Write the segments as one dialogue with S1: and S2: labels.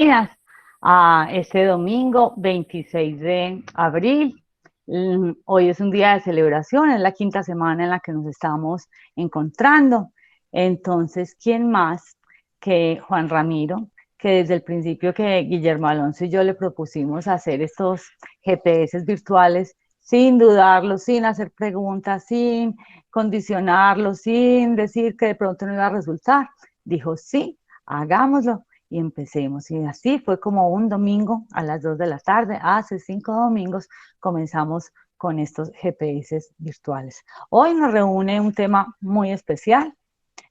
S1: Bienvenidas a este domingo 26 de abril. Hoy es un día de celebración, es la quinta semana en la que nos estamos encontrando. Entonces, ¿quién más que Juan Ramiro, que desde el principio que Guillermo Alonso y yo le propusimos hacer estos GPS virtuales, sin dudarlo, sin hacer preguntas, sin condicionarlo, sin decir que de pronto no iba a resultar, dijo sí, hagámoslo y empecemos. Y así fue como un domingo a las 2 de la tarde, hace 5 domingos, comenzamos con estos GPS virtuales. Hoy nos reúne un tema muy especial,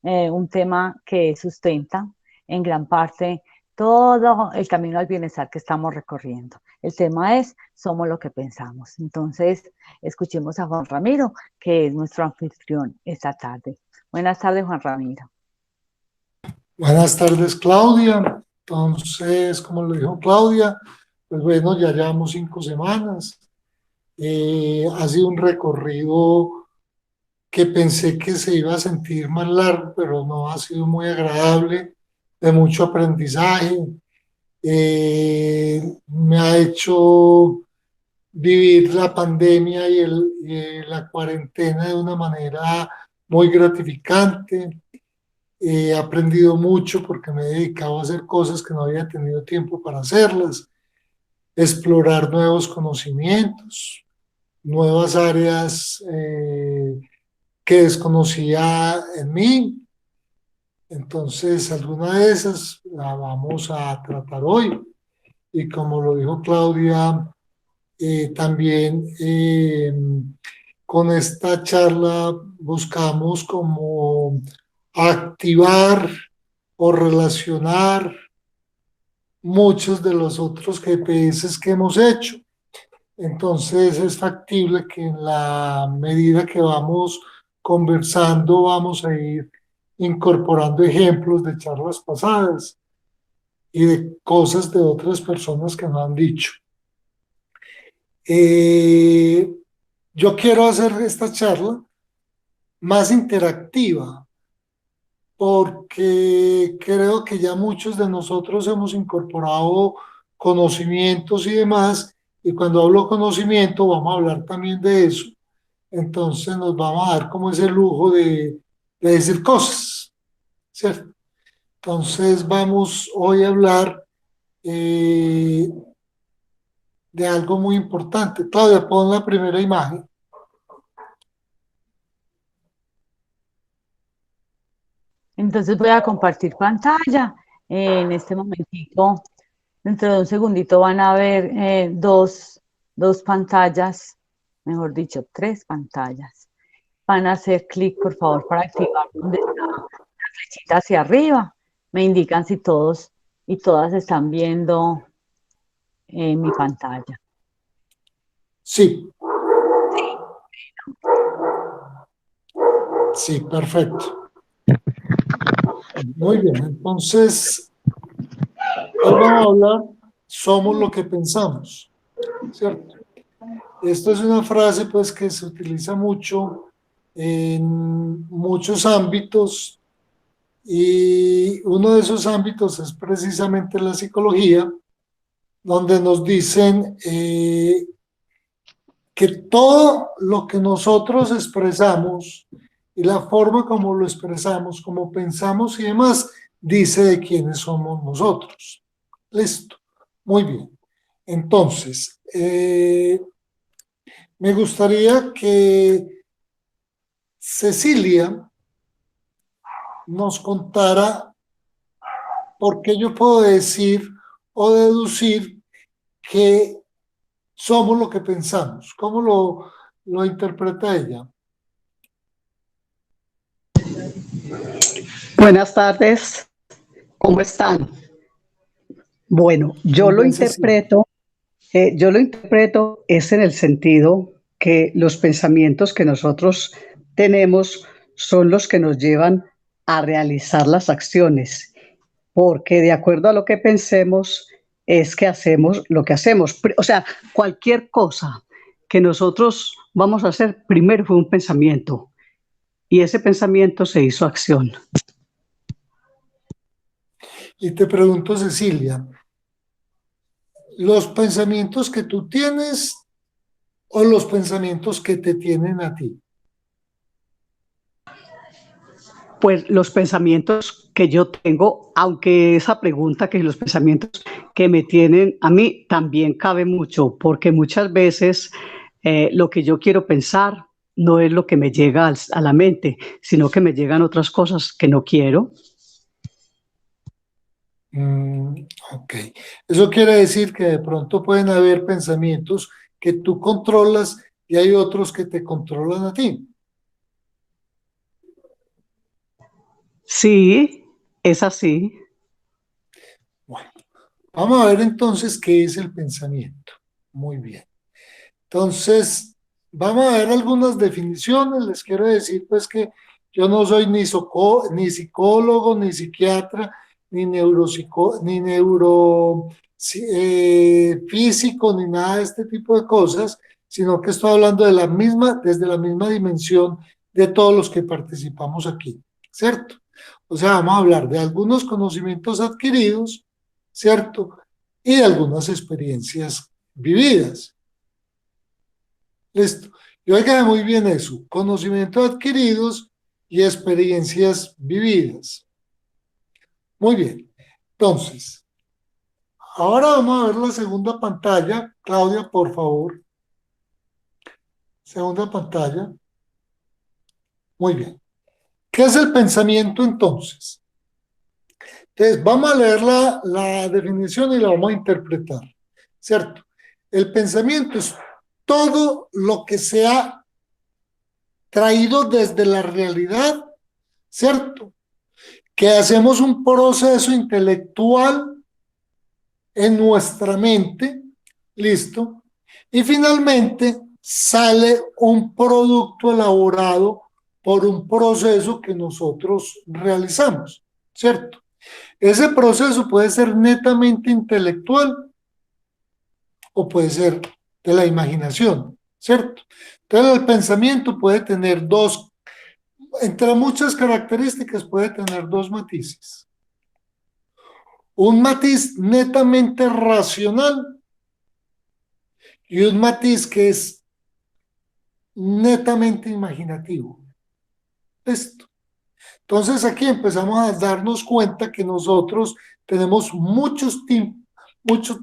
S1: un tema que sustenta en gran parte todo el camino al bienestar que estamos recorriendo. El tema es Somos lo que pensamos. Entonces, escuchemos a Juan Ramiro, que es nuestro anfitrión esta tarde. Buenas tardes, Juan Ramiro.
S2: Buenas tardes, Claudia. Entonces, como lo dijo Claudia, pues bueno, ya llevamos 5 semanas. Ha sido un recorrido que pensé que se iba a sentir más largo, pero no, ha sido muy agradable, de mucho aprendizaje. Me ha hecho vivir la pandemia y la cuarentena de una manera muy gratificante. He aprendido mucho porque me he dedicado a hacer cosas que no había tenido tiempo para hacerlas, explorar nuevos conocimientos, nuevas áreas que desconocía en mí. Entonces, alguna de esas la vamos a tratar hoy. Y como lo dijo Claudia, también con esta charla buscamos como activar o relacionar muchos de los otros GPS que hemos hecho. Entonces es factible que en la medida que vamos conversando vamos a ir incorporando ejemplos de charlas pasadas y de cosas de otras personas que nos han dicho. Yo quiero hacer esta charla más interactiva porque creo que ya muchos de nosotros hemos incorporado conocimientos y demás, y cuando hablo conocimiento vamos a hablar también de eso, entonces nos vamos a dar como ese lujo de decir cosas, ¿cierto? Entonces vamos hoy a hablar de algo muy importante. Claudia, pon la primera imagen.
S1: Entonces voy a compartir pantalla. En este momentito, dentro de un segundito van a ver dos pantallas, mejor dicho, tres pantallas. Van a hacer clic, por favor, para activar donde está la flechita hacia arriba. Me indican si todos y todas están viendo mi pantalla.
S2: Sí, sí, perfecto. Muy bien, entonces hoy vamos a hablar, somos lo que pensamos, ¿cierto? Esto es una frase pues que se utiliza mucho en muchos ámbitos y uno de esos ámbitos es precisamente la psicología, donde nos dicen que todo lo que nosotros expresamos y la forma como lo expresamos, como pensamos y demás, dice de quiénes somos nosotros. Listo. Muy bien. Entonces, me gustaría que Cecilia nos contara por qué yo puedo decir o deducir que somos lo que pensamos. ¿Cómo lo interpreta ella?
S3: Buenas tardes, ¿cómo están? Bueno,
S2: Muy bien, Cecilia.
S3: yo lo interpreto es en el sentido que los pensamientos que nosotros tenemos son los que nos llevan a realizar las acciones, porque de acuerdo a lo que pensemos es que hacemos lo que hacemos. O sea, cualquier cosa que nosotros vamos a hacer, primero fue un pensamiento y ese pensamiento se hizo acción.
S2: Y te pregunto, Cecilia, ¿Los pensamientos que tú tienes o los pensamientos que te tienen a ti?
S3: Pues los pensamientos que yo tengo, aunque esa pregunta que los pensamientos que me tienen a mí también cabe mucho, porque muchas veces lo que yo quiero pensar no es lo que me llega a la mente, sino que me llegan otras cosas que no quiero.
S2: Ok. Eso quiere decir que de pronto pueden haber pensamientos que tú controlas y hay otros que te controlan a ti.
S3: Sí, es así.
S2: Bueno, vamos a ver entonces qué es el pensamiento. Muy bien. Entonces, vamos a ver algunas definiciones. Les quiero decir pues que yo no soy ni psicólogo, ni psiquiatra, ni físico, ni nada de este tipo de cosas, sino que estoy hablando de desde la misma dimensión de todos los que participamos aquí, ¿cierto? O sea, vamos a hablar de algunos conocimientos adquiridos, ¿cierto? Y de algunas experiencias vividas. Listo. Y oiga muy bien eso, conocimientos adquiridos y experiencias vividas. Muy bien. Entonces, ahora vamos a ver la segunda pantalla. Claudia, por favor. Segunda pantalla. Muy bien. ¿Qué es el pensamiento entonces? Entonces, vamos a leer la definición y la vamos a interpretar. ¿Cierto? El pensamiento es todo lo que se ha traído desde la realidad, ¿cierto? Que hacemos un proceso intelectual en nuestra mente, listo, y finalmente sale un producto elaborado por un proceso que nosotros realizamos, ¿cierto? Ese proceso puede ser netamente intelectual o puede ser de la imaginación, ¿cierto? Entonces el pensamiento puede tener entre muchas características, puede tener dos matices. Un matiz netamente racional y un matiz que es netamente imaginativo. Esto. Entonces aquí empezamos a darnos cuenta que nosotros tenemos muchos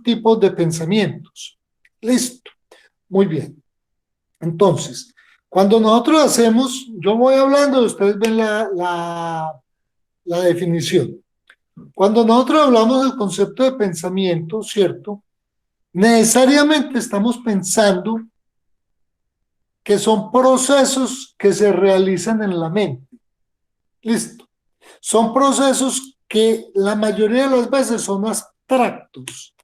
S2: tipos de pensamientos. Listo. Muy bien. Entonces, cuando nosotros hacemos, yo voy hablando y ustedes ven la definición. Cuando nosotros hablamos del concepto de pensamiento, ¿cierto? Necesariamente estamos pensando que son procesos que se realizan en la mente. Listo. Son procesos que la mayoría de las veces son abstractos.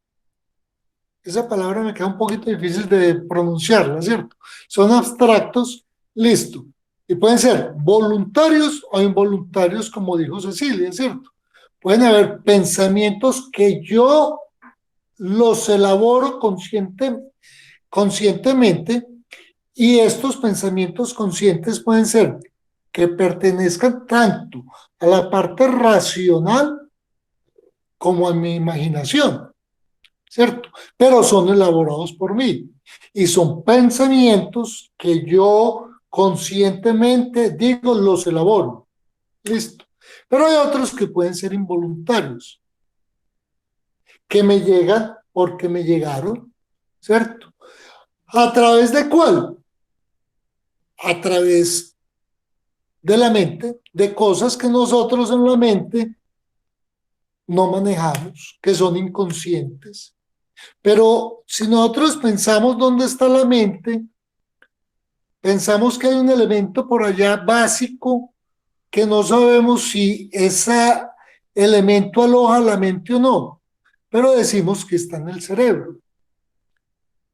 S2: Esa palabra me queda un poquito difícil de pronunciarla, ¿cierto? Son abstractos, listo. Y pueden ser voluntarios o involuntarios, como dijo Cecilia, ¿cierto? Pueden haber pensamientos que yo los elaboro conscientemente, y estos pensamientos conscientes pueden ser que pertenezcan tanto a la parte racional como a mi imaginación, ¿cierto? Pero son elaborados por mí y son pensamientos que yo conscientemente digo, los elaboro. Listo. Pero hay otros que pueden ser involuntarios, que me llegan porque me llegaron, ¿cierto? ¿A través de cuál? A través de la mente, de cosas que nosotros en la mente no manejamos, que son inconscientes. Pero si nosotros pensamos dónde está la mente, pensamos que hay un elemento por allá básico que no sabemos si ese elemento aloja la mente o no, pero decimos que está en el cerebro,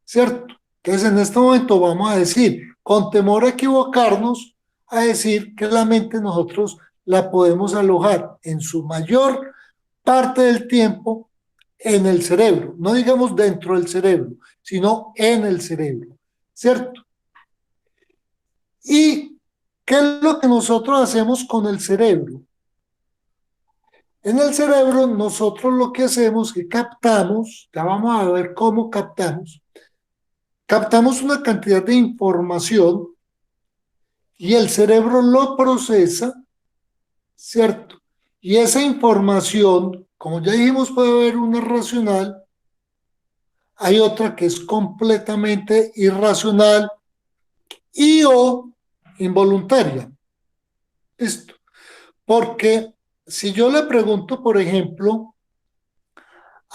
S2: ¿cierto? Entonces en este momento vamos a decir, con temor a equivocarnos, a decir que la mente nosotros la podemos alojar en su mayor parte del tiempo en el cerebro, no digamos dentro del cerebro, sino en el cerebro, ¿cierto? ¿Y qué es lo que nosotros hacemos con el cerebro? En el cerebro nosotros lo que hacemos es que captamos, ya vamos a ver cómo captamos una cantidad de información y el cerebro lo procesa, ¿cierto? Y esa información, como ya dijimos, puede haber una racional, hay otra que es completamente irracional y o involuntaria. ¿Listo? Porque si yo le pregunto, por ejemplo,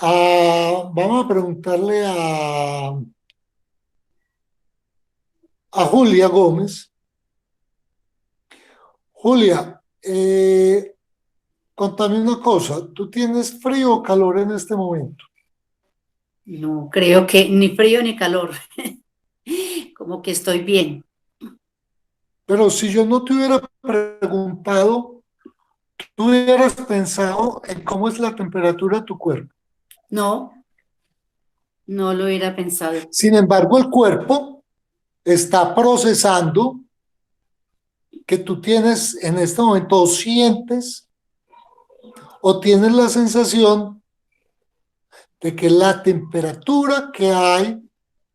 S2: vamos a preguntarle a Julia Gómez. Julia, contame una cosa, ¿tú tienes frío o calor en este momento?
S4: No, creo que ni frío ni calor. Como que estoy bien.
S2: Pero si yo no te hubiera preguntado, tú hubieras pensado en cómo es la temperatura de tu cuerpo.
S4: No, no lo hubiera pensado.
S2: Sin embargo, el cuerpo está procesando que tú tienes en este momento, o sientes o tienes la sensación de que la temperatura que hay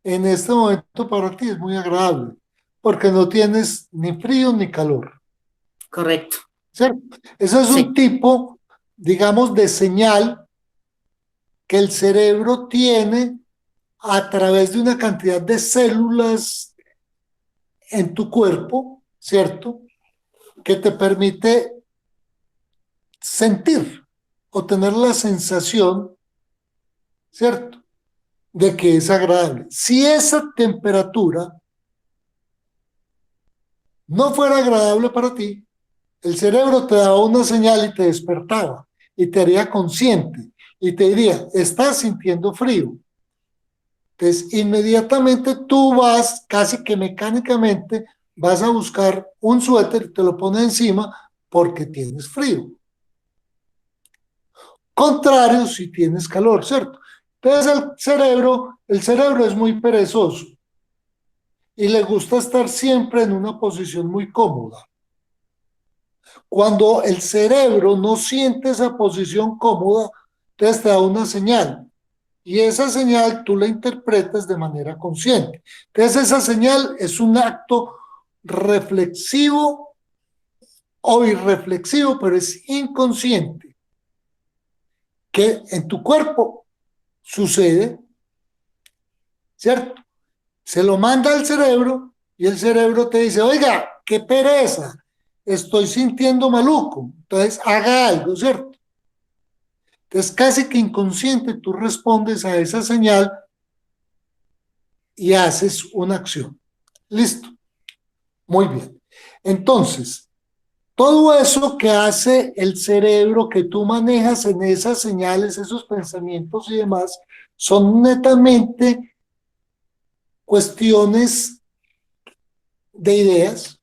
S2: en este momento para ti es muy agradable, porque no tienes ni frío ni calor,
S4: Correcto.
S2: ¿cierto? Eso es
S4: Sí,
S2: un tipo, digamos, de señal que el cerebro tiene a través de una cantidad de células en tu cuerpo, ¿cierto? Que te permite sentir o tener la sensación, ¿cierto? De que es agradable. Si esa temperatura no fuera agradable para ti, el cerebro te daba una señal y te despertaba y te haría consciente y te diría, estás sintiendo frío. Entonces, inmediatamente tú vas, casi que mecánicamente, vas a buscar un suéter y te lo pones encima porque tienes frío. Contrario si tienes calor, ¿cierto? Entonces el cerebro es muy perezoso y le gusta estar siempre en una posición muy cómoda. Cuando el cerebro no siente esa posición cómoda, entonces te da una señal. Y esa señal tú la interpretas de manera consciente. Entonces esa señal es un acto reflexivo o irreflexivo, pero es inconsciente, que en tu cuerpo sucede, ¿cierto? Se lo manda al cerebro y el cerebro te dice, oiga, qué pereza, estoy sintiendo maluco, entonces haga algo, ¿cierto? Entonces casi que inconsciente tú respondes a esa señal y haces una acción. Listo. Muy bien. Entonces, todo eso que hace el cerebro, que tú manejas en esas señales, esos pensamientos y demás, son netamente cuestiones de ideas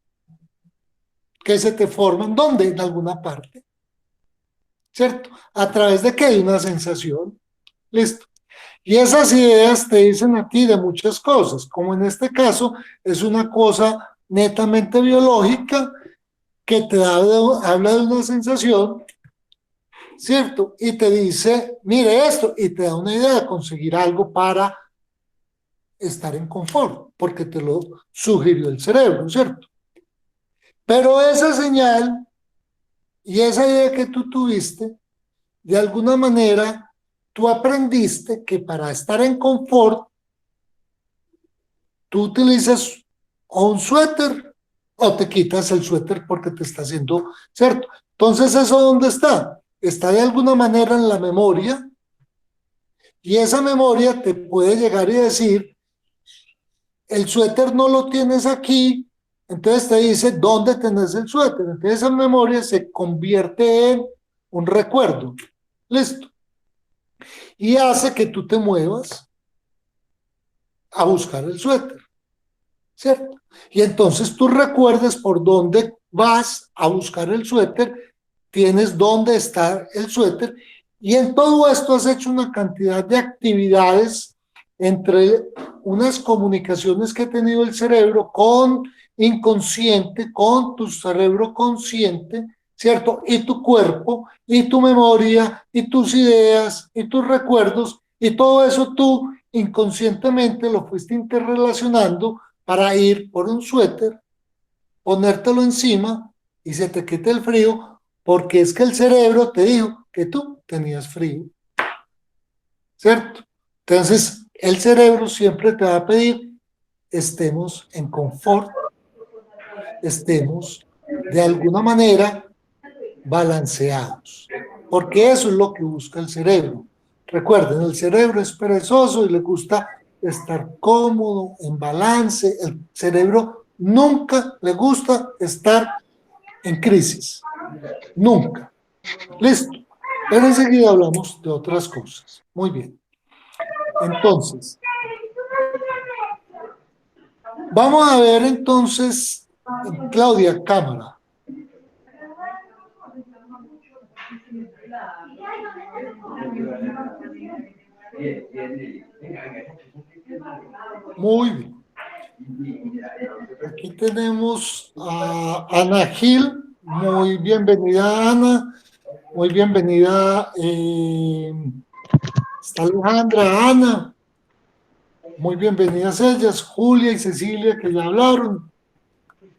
S2: que se te forman, ¿dónde? En alguna parte, ¿cierto? ¿A través de qué? De una sensación. Listo. Y esas ideas te dicen a ti de muchas cosas, como en este caso es una cosa netamente biológica que te habla de una sensación, ¿cierto? Y te dice, mire esto, y te da una idea de conseguir algo para estar en confort, porque te lo sugirió el cerebro, ¿cierto? Pero esa señal y esa idea que tú tuviste, de alguna manera, tú aprendiste que para estar en confort, tú utilizas o un suéter o te quitas el suéter porque te está haciendo, ¿cierto? Entonces, ¿eso dónde está? Está de alguna manera en la memoria y esa memoria te puede llegar y decir, el suéter no lo tienes aquí, entonces te dice, ¿dónde tenés el suéter? Entonces esa memoria se convierte en un recuerdo. Listo. Y hace que tú te muevas a buscar el suéter, ¿cierto? Y entonces tú recuerdes por dónde vas a buscar el suéter, tienes dónde está el suéter, y en todo esto has hecho una cantidad de actividades entre unas comunicaciones que ha tenido el cerebro con inconsciente, con tu cerebro consciente, ¿cierto? Y tu cuerpo, y tu memoria, y tus ideas, y tus recuerdos, y todo eso tú inconscientemente lo fuiste interrelacionando para ir por un suéter, ponértelo encima y se te quite el frío, porque es que el cerebro te dijo que tú tenías frío, ¿cierto? Entonces, el cerebro siempre te va a pedir estemos en confort, estemos de alguna manera balanceados, porque eso es lo que busca el cerebro. Recuerden, el cerebro es perezoso y le gusta estar cómodo, en balance. El cerebro nunca le gusta estar en crisis, nunca. Listo. Pero enseguida hablamos de otras cosas. Muy bien. Entonces, vamos a ver entonces, Claudia, cámara. Muy bien. Aquí tenemos a Ana Gil. Muy bienvenida, Ana. Muy bienvenida. Está Alejandra, Ana. Muy bienvenidas ellas, Julia y Cecilia, que ya hablaron.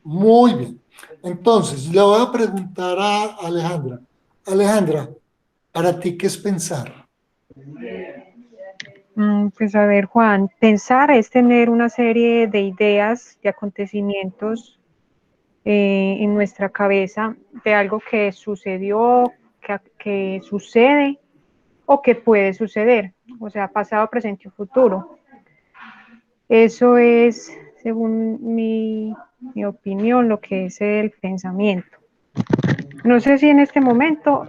S2: Muy bien. Entonces, le voy a preguntar a Alejandra. Alejandra, ¿para ti qué es pensar?
S5: Pues a ver, Juan, pensar es tener una serie de ideas, de acontecimientos en nuestra cabeza de algo que sucedió, que sucede o que puede suceder, o sea, pasado, presente o futuro. Eso es, según mi opinión, lo que es el pensamiento. No sé si en este momento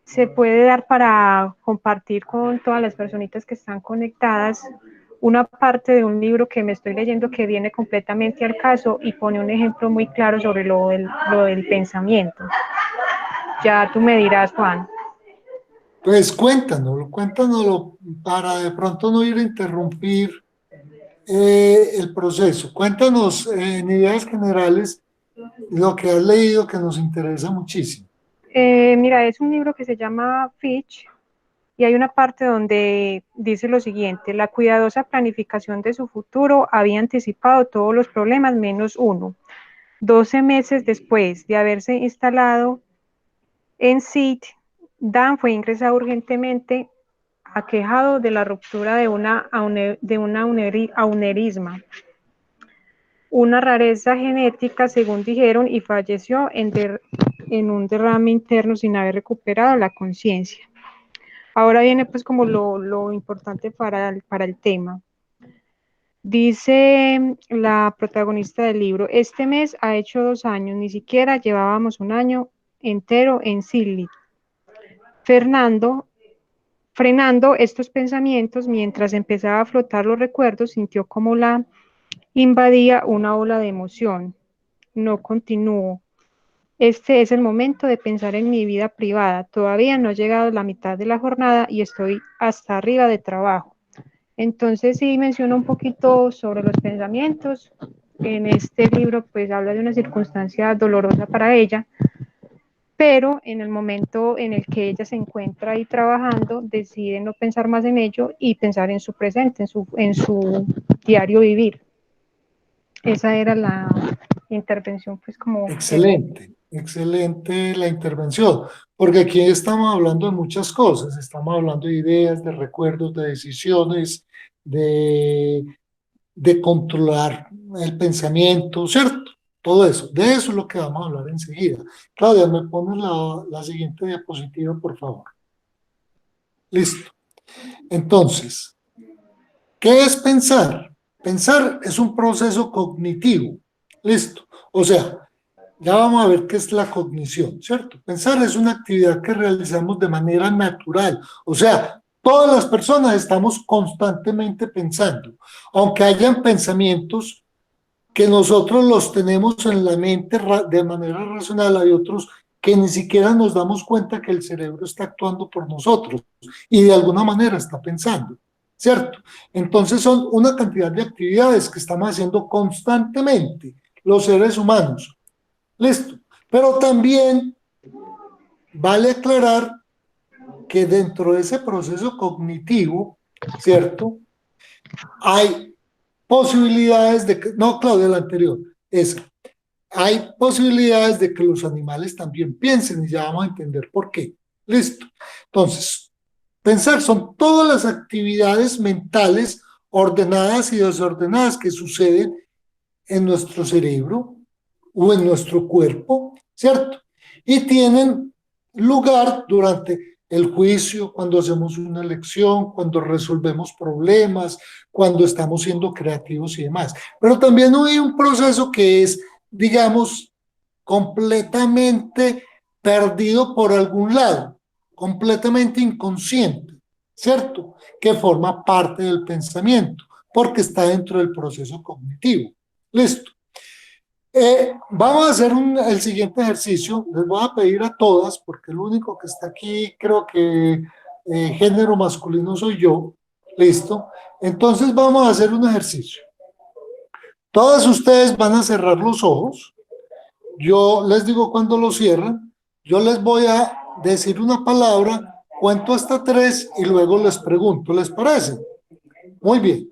S5: se puede dar para compartir con todas las personitas que están conectadas una parte de un libro que me estoy leyendo que viene completamente al caso y pone un ejemplo muy claro sobre lo del pensamiento. Ya tú me dirás, Juan.
S2: Pues cuéntanoslo para de pronto no ir a interrumpir el proceso. Cuéntanos en ideas generales lo que has leído que nos interesa muchísimo.
S5: Mira, es un libro que se llama Fitch y hay una parte donde dice lo siguiente: la cuidadosa planificación de su futuro había anticipado todos los problemas menos uno. 12 meses después de haberse instalado en Sid, Dan fue ingresado urgentemente aquejado de la ruptura de un aneurisma, una rareza genética según dijeron, y falleció en un derrame interno sin haber recuperado la conciencia. Ahora viene pues como lo importante para el tema. Dice la protagonista del libro: este mes ha hecho 2 años, ni siquiera llevábamos un año entero en Sidley. Frenando estos pensamientos, mientras empezaba a flotar los recuerdos, sintió como la invadía una ola de emoción. No continúo. Este es el momento de pensar en mi vida privada. Todavía no he llegado a la mitad de la jornada y estoy hasta arriba de trabajo. Entonces sí menciona un poquito sobre los pensamientos. En este libro pues habla de una circunstancia dolorosa para ella, pero en el momento en el que ella se encuentra ahí trabajando, decide no pensar más en ello y pensar en su presente, en su diario vivir. Esa era la intervención, pues como...
S2: Excelente, excelente la intervención, porque aquí estamos hablando de muchas cosas, estamos hablando de ideas, de recuerdos, de decisiones, de controlar el pensamiento, ¿cierto? Todo eso, de eso es lo que vamos a hablar enseguida. Claudia, ¿me pones la siguiente diapositiva, por favor? Listo. Entonces, ¿qué es pensar? Pensar es un proceso cognitivo. Listo. O sea, ya vamos a ver qué es la cognición, ¿cierto? Pensar es una actividad que realizamos de manera natural. O sea, todas las personas estamos constantemente pensando. Aunque hayan pensamientos que nosotros los tenemos en la mente de manera racional, hay otros que ni siquiera nos damos cuenta que el cerebro está actuando por nosotros y de alguna manera está pensando, ¿cierto? Entonces son una cantidad de actividades que estamos haciendo constantemente los seres humanos. Listo. Pero también vale aclarar que dentro de ese proceso cognitivo, ¿cierto? Hay posibilidades de que, no, Claudia, la anterior, esa. Hay posibilidades de que los animales también piensen y ya vamos a entender por qué. Listo. Entonces, pensar son todas las actividades mentales ordenadas y desordenadas que suceden en nuestro cerebro o en nuestro cuerpo, ¿cierto? Y tienen lugar durante el juicio, cuando hacemos una elección, cuando resolvemos problemas, cuando estamos siendo creativos y demás. Pero también hay un proceso que es, digamos, completamente perdido por algún lado, completamente inconsciente, ¿cierto? Que forma parte del pensamiento, porque está dentro del proceso cognitivo. Listo. Vamos a hacer el siguiente ejercicio. Les voy a pedir a todas, porque el único que está aquí, creo que género masculino soy yo. Listo. Entonces vamos a hacer un ejercicio. Todas ustedes van a cerrar los ojos. Yo les digo cuando los cierran. Yo les voy a decir una palabra, cuento hasta 3 y luego les pregunto. ¿Les parece? Muy bien.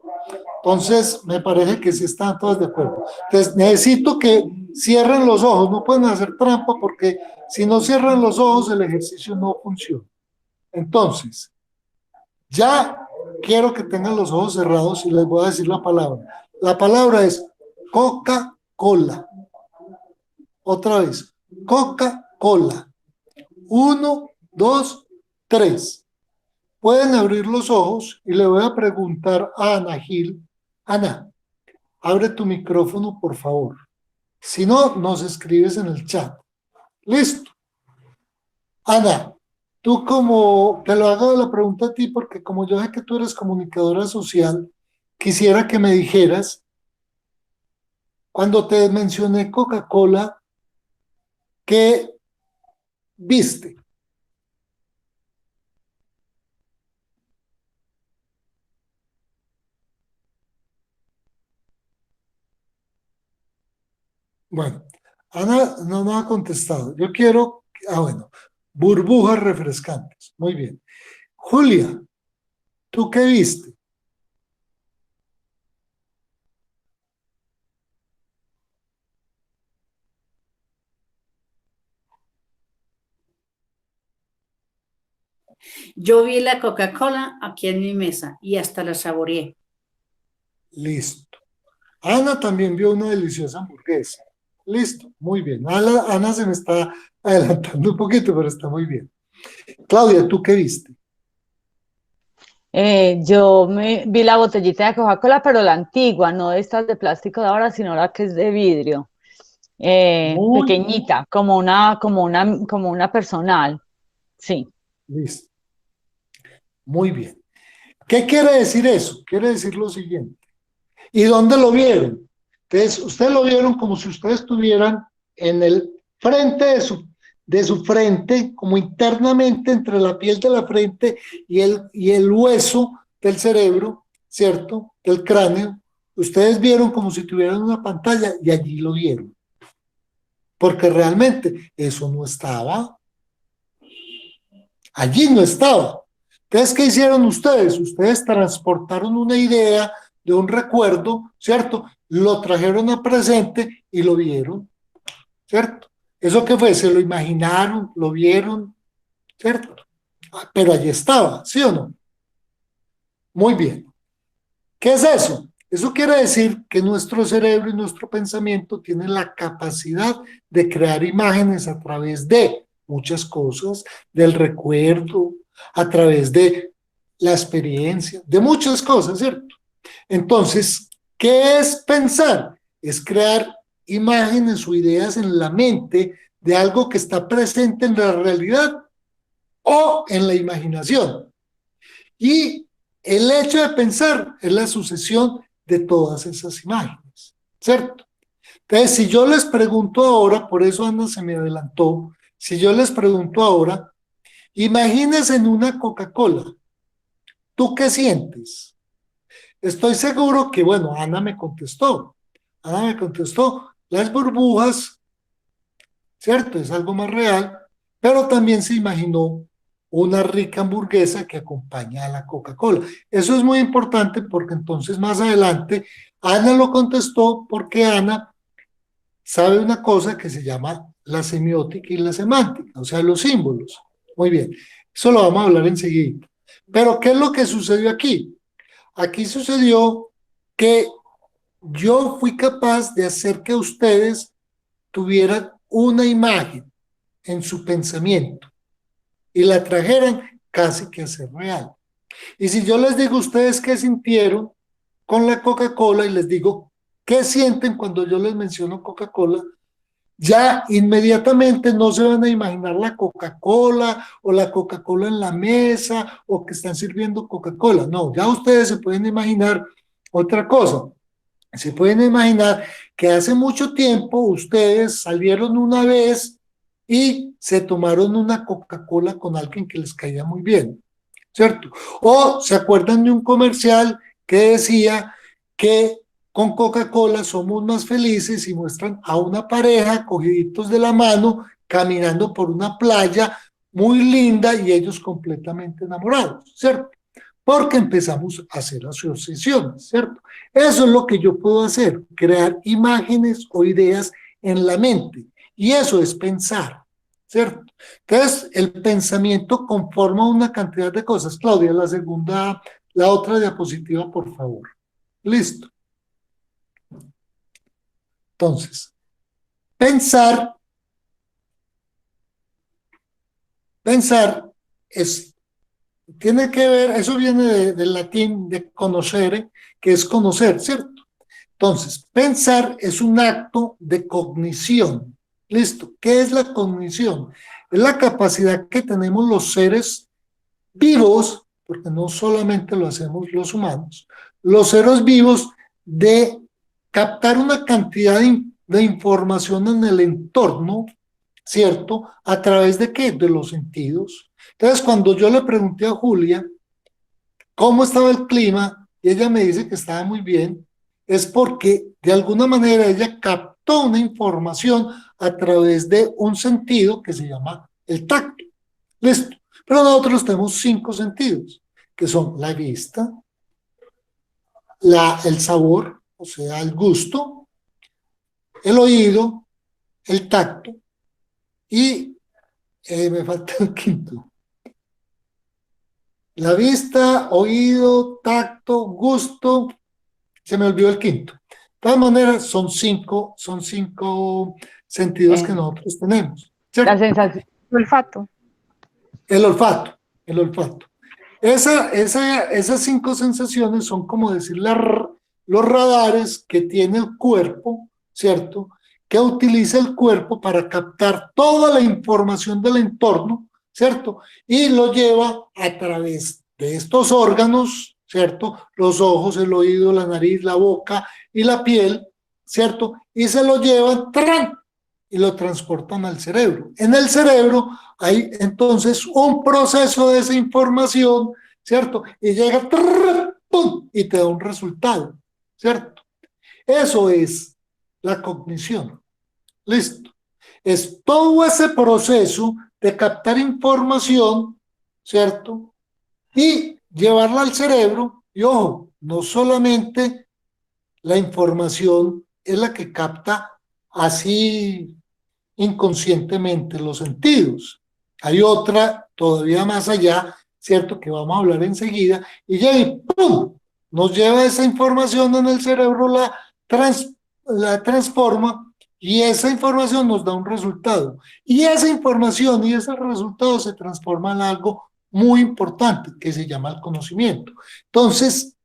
S2: Entonces, me parece que sí están todos de acuerdo. Entonces, necesito que cierren los ojos. No pueden hacer trampa porque si no cierran los ojos, el ejercicio no funciona. Entonces, ya quiero que tengan los ojos cerrados y les voy a decir la palabra. La palabra es Coca-Cola. Otra vez, Coca-Cola. 1, 2, 3. Pueden abrir los ojos y le voy a preguntar a Ana Gil. Ana, abre tu micrófono, por favor. Si no, nos escribes en el chat. Listo. Ana, tú como, te lo hago la pregunta a ti porque como yo sé que tú eres comunicadora social, quisiera que me dijeras, cuando te mencioné Coca-Cola, ¿qué viste? Bueno, Ana no me ha contestado. Yo quiero, bueno, burbujas refrescantes. Muy bien. Julia, ¿tú qué viste?
S4: Yo vi la Coca-Cola aquí en mi mesa y hasta la saboreé.
S2: Listo. Ana también vio una deliciosa hamburguesa. Listo, muy bien. Ana se me está adelantando un poquito, pero está muy bien. Claudia, ¿tú qué viste?
S1: Yo vi la botellita de Coca-Cola, pero la antigua, no estas de plástico de ahora, sino la que es de vidrio,
S2: Muy
S1: pequeñita, como una personal, sí.
S2: listo. Muy bien. ¿Qué quiere decir eso? Quiere decir lo siguiente. ¿Y dónde lo vieron? Entonces, ustedes lo vieron como si ustedes estuvieran en el frente de su frente, como internamente entre la piel de la frente y el hueso del cerebro, ¿cierto? Del cráneo. Ustedes vieron como si tuvieran una pantalla y allí lo vieron. Porque realmente eso no estaba. Allí no estaba. Entonces, ¿qué hicieron ustedes? Ustedes transportaron una idea de un recuerdo, ¿cierto? Lo trajeron a presente y lo vieron, ¿cierto? ¿Eso qué fue? Se lo imaginaron, lo vieron, ¿cierto? Pero allí estaba, ¿sí o no? Muy bien. ¿Qué es eso? Eso quiere decir que nuestro cerebro y nuestro pensamiento tienen la capacidad de crear imágenes a través de muchas cosas, del recuerdo, a través de la experiencia, de muchas cosas, ¿cierto? Entonces, ¿qué es pensar? Es crear imágenes o ideas en la mente de algo que está presente en la realidad o en la imaginación. Y el hecho de pensar es la sucesión de todas esas imágenes, ¿cierto? Entonces, si yo les pregunto ahora, por eso Ana se me adelantó, si yo les pregunto ahora, imagínense en una Coca-Cola, ¿tú qué sientes? Estoy seguro que, bueno, Ana me contestó, las burbujas, ¿cierto? Es algo más real, pero también se imaginó una rica hamburguesa que acompaña a la Coca-Cola. Eso es muy importante porque entonces más adelante Ana lo contestó porque Ana sabe una cosa que se llama la semiótica y la semántica, o sea, los símbolos. Muy bien, eso lo vamos a hablar enseguida. Pero, ¿qué es lo que sucedió aquí? Aquí sucedió que yo fui capaz de hacer que ustedes tuvieran una imagen en su pensamiento y la trajeran casi que a ser real. Y si yo les digo a ustedes qué sintieron con la Coca-Cola y les digo qué sienten cuando yo les menciono Coca-Cola, ya inmediatamente no se van a imaginar la Coca-Cola o la Coca-Cola en la mesa o que están sirviendo Coca-Cola. No, ya ustedes se pueden imaginar otra cosa. Se pueden imaginar que hace mucho tiempo ustedes salieron una vez y se tomaron una Coca-Cola con alguien que les caía muy bien, ¿cierto? O se acuerdan de un comercial que decía que con Coca-Cola somos más felices y muestran a una pareja cogiditos de la mano caminando por una playa muy linda y ellos completamente enamorados, ¿cierto? Porque empezamos a hacer asociaciones, ¿cierto? Eso es lo que yo puedo hacer, crear imágenes o ideas en la mente. Y eso es pensar, ¿cierto? Entonces, el pensamiento conforma una cantidad de cosas. Claudia, la otra diapositiva, por favor. Listo. Entonces, pensar tiene que ver, eso viene del latín de conocere, que es conocer, ¿cierto? Entonces, pensar es un acto de cognición. ¿Listo? ¿Qué es la cognición? Es la capacidad que tenemos los seres vivos, porque no solamente lo hacemos los humanos, los seres vivos de captar una cantidad de información en el entorno, ¿cierto? ¿A través de qué? De los sentidos. Entonces, cuando yo le pregunté a Julia cómo estaba el clima, y ella me dice que estaba muy bien, es porque de alguna manera ella captó una información a través de un sentido que se llama el tacto. Listo. Pero nosotros tenemos 5 sentidos, que son la vista, el sabor, o sea, el gusto, el oído, el tacto y me falta el quinto. La vista, oído, tacto, gusto, se me olvidó el quinto. De todas maneras, son cinco sentidos que nosotros tenemos, ¿cierto?
S1: La sensación.
S5: El olfato.
S2: El olfato, el olfato. Esas 5 sensaciones son como decir los radares que tiene el cuerpo, ¿cierto? Que utiliza el cuerpo para captar toda la información del entorno, ¿cierto? Y lo lleva a través de estos órganos, ¿cierto? Los ojos, el oído, la nariz, la boca y la piel, ¿cierto? Y se lo llevan y lo transportan al cerebro. En el cerebro hay entonces un proceso de esa información, ¿cierto? Y llega, ¡pum! Y te da un resultado, ¿cierto? Eso es la cognición. Listo. Es todo ese proceso de captar información, ¿cierto? Y llevarla al cerebro. Y ojo, no solamente la información es la que capta así inconscientemente los sentidos. Hay otra todavía más allá, ¿cierto? Que vamos a hablar enseguida. Y ya y ¡pum! Nos lleva esa información en el cerebro, la transforma y esa información nos da un resultado. Y esa información y ese resultado se transforma en algo muy importante que se llama el conocimiento. Entonces,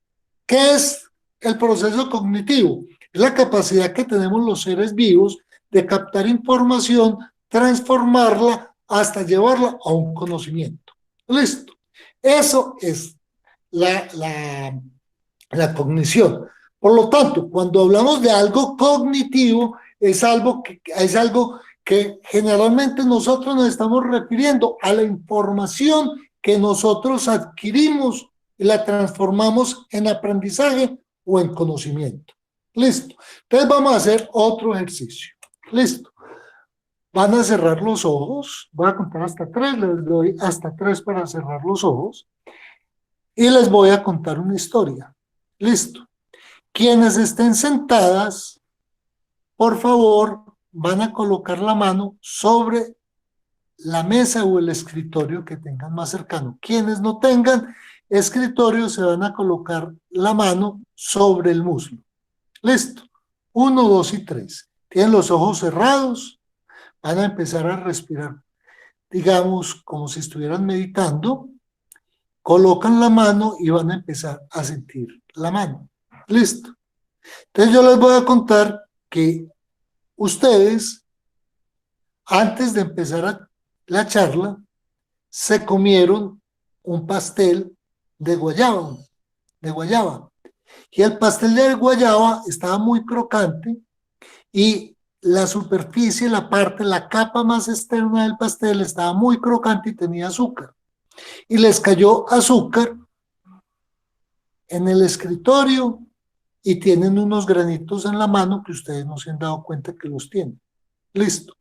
S2: ¿qué es el proceso cognitivo? Es la capacidad que tenemos los seres vivos de captar información, transformarla hasta llevarla a un conocimiento. Listo. Eso es la cognición. Por lo tanto, cuando hablamos de algo cognitivo, es algo que generalmente nosotros nos estamos refiriendo a la información que nosotros adquirimos y la transformamos en aprendizaje o en conocimiento. Listo. Entonces vamos a hacer otro ejercicio. Listo. van a cerrar los ojos, voy a contar hasta 3, les doy hasta 3 para cerrar los ojos, y les voy a contar una historia. Listo. Quienes estén sentadas, por favor, van a colocar la mano sobre la mesa o el escritorio que tengan más cercano. Quienes no tengan escritorio se van a colocar la mano sobre el muslo. Listo. 1, 2 y 3. Tienen los ojos cerrados, van a empezar a respirar, digamos, como si estuvieran meditando. Colocan la mano y van a empezar a sentir la mano. Listo. Entonces yo les voy a contar que ustedes, antes de empezar la charla, se comieron un pastel de guayaba, Y el pastel de guayaba estaba muy crocante y la superficie, la capa más externa del pastel estaba muy crocante y tenía azúcar. Y les cayó azúcar en el escritorio y tienen unos granitos en la mano que ustedes no se han dado cuenta que los tienen. Listo.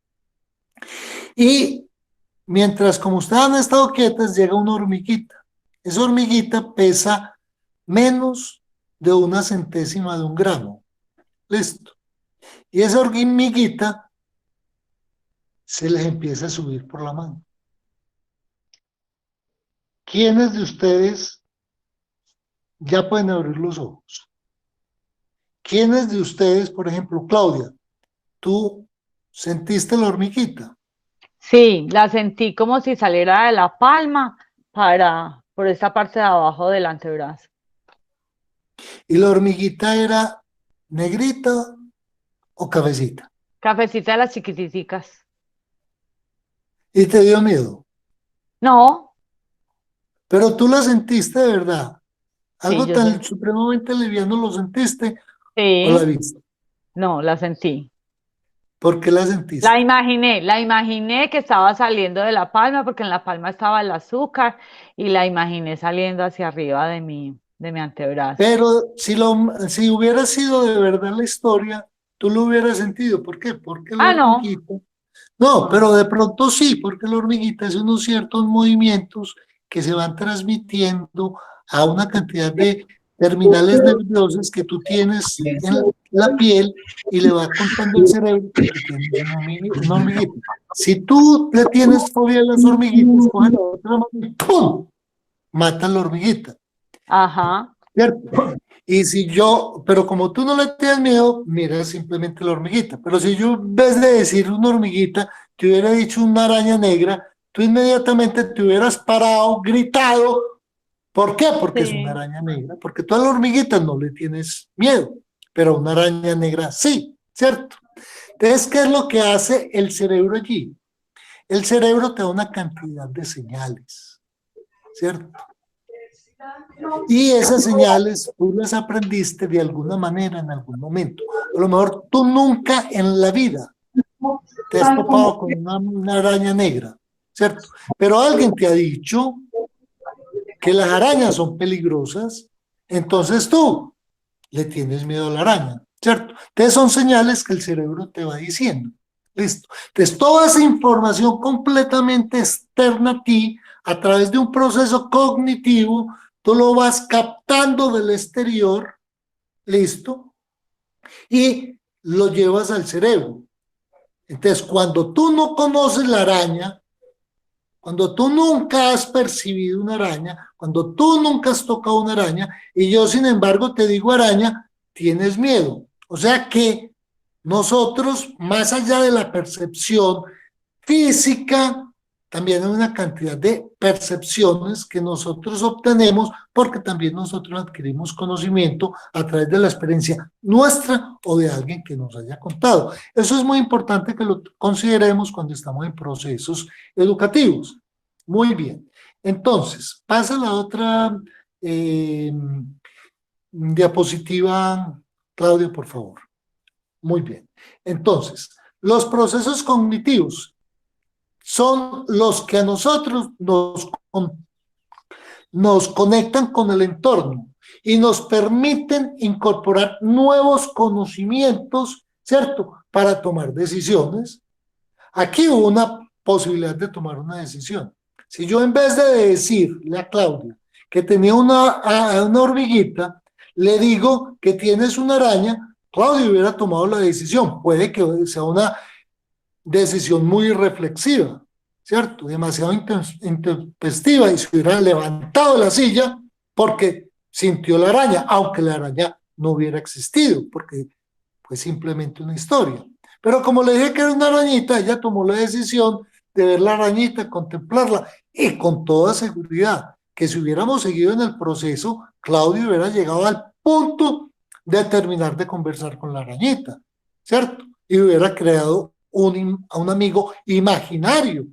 S2: Y mientras, como ustedes han estado quietas, llega una hormiguita. Esa hormiguita pesa menos de 1/100ª de un gramo. Listo. Y esa hormiguita se les empieza a subir por la mano. ¿Quiénes de ustedes ya pueden abrir los ojos? ¿Quiénes de ustedes, por ejemplo, Claudia, tú sentiste la hormiguita?
S1: Sí, la sentí como si saliera de la palma por esta parte de abajo del antebrazo.
S2: ¿Y la hormiguita era negrita o cafecita?
S1: Cafecita de las chiquititicas.
S2: ¿Y te dio miedo?
S1: No,
S2: Pero tú la sentiste de verdad.
S1: sí,
S2: Algo
S1: yo
S2: tan
S1: sentí.
S2: supremamente liviano, ¿lo sentiste o la
S1: Sí,
S2: viste?
S1: no, la sentí.
S2: ¿Por qué la sentiste?
S1: La imaginé que estaba saliendo de la palma, porque en la palma estaba el azúcar, y la imaginé saliendo hacia arriba de mi antebrazo.
S2: Pero si hubiera sido de verdad la historia, tú lo hubieras sentido. ¿Por qué? Porque la
S1: Ah, no,
S2: hormiguita. No,
S1: no.
S2: pero de pronto sí, porque la hormiguita hace unos ciertos movimientos que se van transmitiendo a una cantidad de terminales nerviosas que tú tienes en la piel y le va contando al cerebro que tú tienes una hormiguita. Si tú le tienes fobia a las hormiguitas, coge la otra mano y ¡pum! Mata a la hormiguita.
S1: Ajá.
S2: ¿Cierto? Y si yo, pero como tú no le tienes miedo, mira simplemente la hormiguita. Pero si yo, en vez de decir una hormiguita, te hubiera dicho una araña negra, tú inmediatamente te hubieras parado, gritado. ¿Por qué? Porque es una
S1: Sí.
S2: araña negra. Porque tú a la hormiguita no le tienes miedo, pero a una araña negra sí, ¿cierto? Entonces, ¿qué es lo que hace el cerebro allí? El cerebro te da una cantidad de señales, ¿cierto? Y esas señales tú las aprendiste de alguna manera en algún momento. A lo mejor tú nunca en la vida te has topado con una araña negra, ¿cierto? Pero alguien te ha dicho que las arañas son peligrosas, entonces tú le tienes miedo a la araña, ¿cierto? Entonces son señales que el cerebro te va diciendo. Listo. Entonces toda esa información completamente externa a ti, a través de un proceso cognitivo, tú lo vas captando del exterior, listo, y lo llevas al cerebro. Entonces, cuando tú no conoces la araña, cuando tú nunca has percibido una araña, cuando tú nunca has tocado una araña, y yo, sin embargo, te digo araña, tienes miedo. O sea que nosotros, más allá de la percepción física, también hay una cantidad de percepciones que nosotros obtenemos porque también nosotros adquirimos conocimiento a través de la experiencia nuestra o de alguien que nos haya contado. Eso es muy importante que lo consideremos cuando estamos en procesos educativos. Muy bien. Entonces, pasa la otra diapositiva, Claudia, por favor. Muy bien. Entonces, los procesos cognitivos son los que a nosotros nos conectan con el entorno y nos permiten incorporar nuevos conocimientos, ¿cierto? Para tomar decisiones. Aquí hubo una posibilidad de tomar una decisión. Si yo en vez de decirle a Claudia que tenía una hormiguita, le digo que tienes una araña, Claudia hubiera tomado la decisión. Puede que sea una decisión muy reflexiva, ¿cierto? Demasiado intempestiva, y se hubiera levantado de la silla porque sintió la araña, aunque la araña no hubiera existido, porque fue simplemente una historia. Pero como le dije que era una arañita, ella tomó la decisión de ver la arañita, contemplarla, y con toda seguridad que si hubiéramos seguido en el proceso, Claudio hubiera llegado al punto de terminar de conversar con la arañita, ¿cierto? Y hubiera creado un amigo imaginario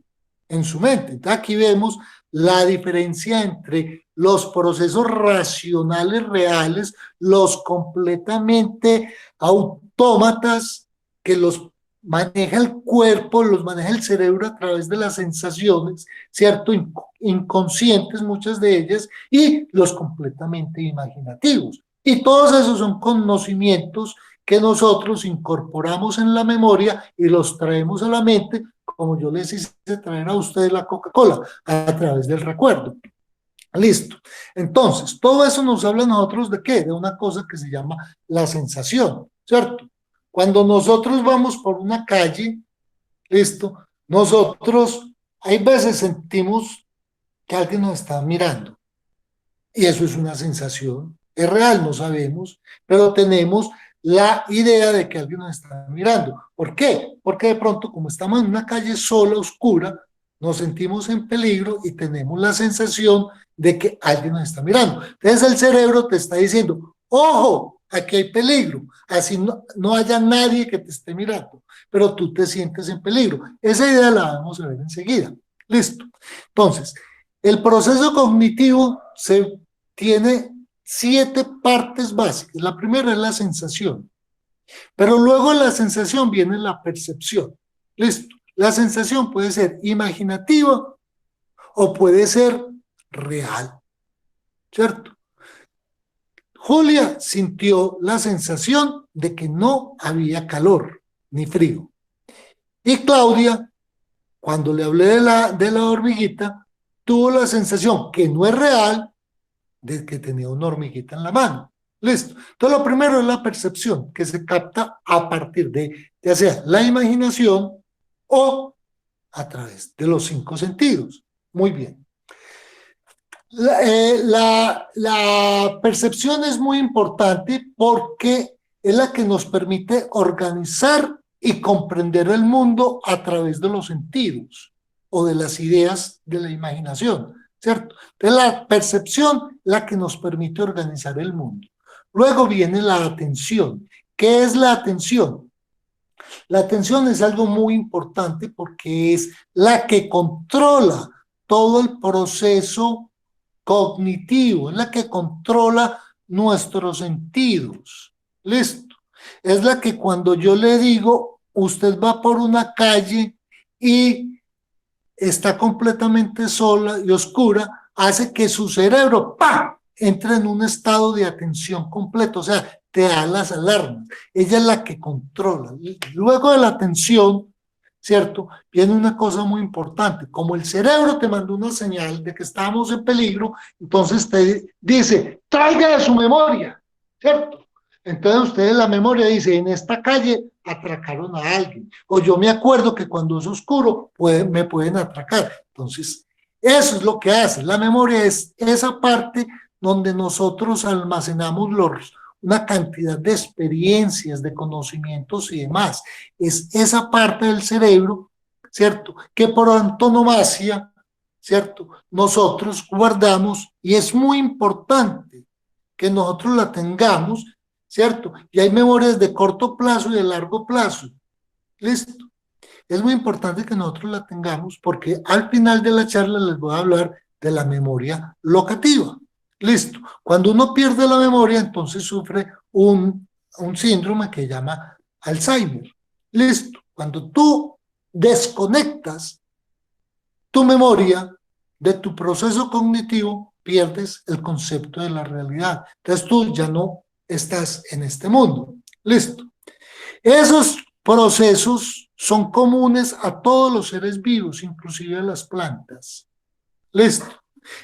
S2: en su mente. Entonces aquí vemos la diferencia entre los procesos racionales reales, los completamente autómatas que los maneja el cuerpo, los maneja el cerebro a través de las sensaciones, ¿cierto? Inconscientes muchas de ellas, y los completamente imaginativos. Y todos esos son conocimientos que nosotros incorporamos en la memoria y los traemos a la mente, como yo les hice traer a ustedes la Coca-Cola, a través del recuerdo. Listo. Entonces, todo eso nos habla a nosotros de ¿qué? De una cosa que se llama la sensación, ¿cierto? Cuando nosotros vamos por una calle, listo, nosotros hay veces sentimos que alguien nos está mirando, y eso es una sensación, es real, no sabemos, pero tenemos la idea de que alguien nos está mirando. ¿Por qué? Porque de pronto, como estamos en una calle sola, oscura, nos sentimos en peligro y tenemos la sensación de que alguien nos está mirando. Entonces el cerebro te está diciendo, ojo, aquí hay peligro, así no haya nadie que te esté mirando, pero tú te sientes en peligro. Esa idea la vamos a ver enseguida. Listo. Entonces, el proceso cognitivo tiene 7 partes básicas. La primera es la sensación, pero luego de la sensación viene la percepción. Listo. La sensación puede ser imaginativa o puede ser real, ¿cierto? Julia sintió la sensación de que no había calor ni frío. Y Claudia, cuando le hablé de la hormiguita, tuvo la sensación, que no es real, de que tenía una hormiguita en la mano. Listo. Entonces lo primero es la percepción, que se capta a partir de, ya sea la imaginación o a través de los 5 sentidos. Muy bien. La percepción es muy importante porque es la que nos permite organizar y comprender el mundo a través de los sentidos o de las ideas de la imaginación, ¿cierto? Entonces la percepción la que nos permite organizar el mundo. Luego viene la atención. ¿Qué es la atención? La atención es algo muy importante porque es la que controla todo el proceso cognitivo, es la que controla nuestros sentidos. Listo. Es la que cuando yo le digo, usted va por una calle y está completamente sola y oscura, hace que su cerebro ¡pam!, entre en un estado de atención completo, o sea, te da las alarmas. Ella es la que controla. Luego de la atención, ¿cierto? Viene una cosa muy importante. Como el cerebro te mandó una señal de que estamos en peligro, entonces te dice, traiga de su memoria, ¿cierto? Entonces usted en la memoria dice, en esta calle atracaron a alguien, o yo me acuerdo que cuando es oscuro me pueden atracar. Entonces, eso es lo que hace. La memoria es esa parte donde nosotros almacenamos una cantidad de experiencias, de conocimientos y demás. Es esa parte del cerebro, ¿cierto?, que por antonomasia, ¿cierto?, nosotros guardamos, y es muy importante que nosotros la tengamos, ¿cierto? Y hay memorias de corto plazo y de largo plazo. Listo. Es muy importante que nosotros la tengamos porque al final de la charla les voy a hablar de la memoria locativa. Listo. Cuando uno pierde la memoria, entonces sufre un síndrome que se llama Alzheimer. Listo. Cuando tú desconectas tu memoria de tu proceso cognitivo, pierdes el concepto de la realidad. Entonces tú ya no estás en este mundo. Listo. Esos procesos son comunes a todos los seres vivos, inclusive a las plantas. Listo.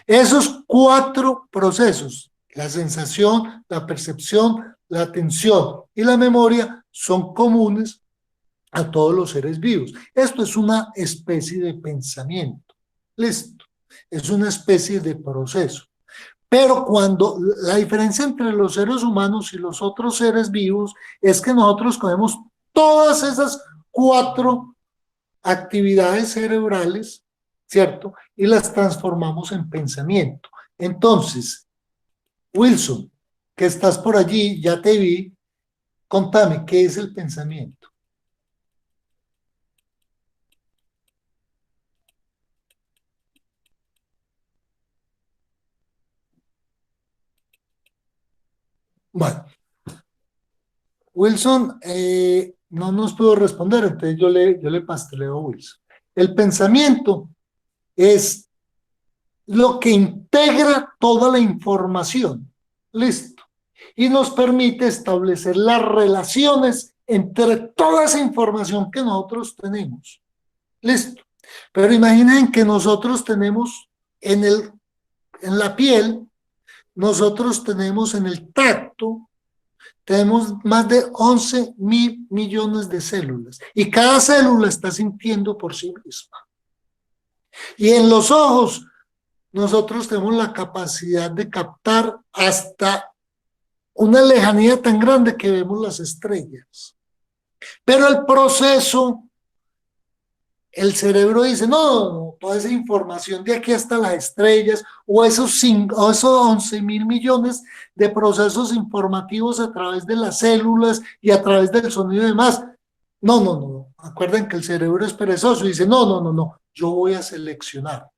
S2: Esos 4 procesos, la sensación, la percepción, la atención y la memoria, son comunes a todos los seres vivos. Esto es una especie de pensamiento. Listo. Es una especie de proceso. Pero cuando la diferencia entre los seres humanos y los otros seres vivos es que nosotros cogemos todas esas 4 actividades cerebrales, ¿cierto? Y las transformamos en pensamiento. Entonces, Wilson, que estás por allí, ya te vi, contame, ¿qué es el pensamiento? Bueno, Wilson no nos pudo responder, entonces yo le pasteleo a Wilson. El pensamiento es lo que integra toda la información, listo, y nos permite establecer las relaciones entre toda esa información que nosotros tenemos, listo. Pero imaginen que nosotros tenemos en la piel, nosotros tenemos en el tacto, tenemos más de 11.000 millones de células y cada célula está sintiendo por sí misma. Y en los ojos nosotros tenemos la capacidad de captar hasta una lejanía tan grande que vemos las estrellas. Pero el proceso, el cerebro dice, no, toda esa información de aquí hasta las estrellas, o esos 11.000 millones de procesos informativos a través de las células y a través del sonido y demás. No. Acuerden que el cerebro es perezoso y dice, no, yo voy a seleccionar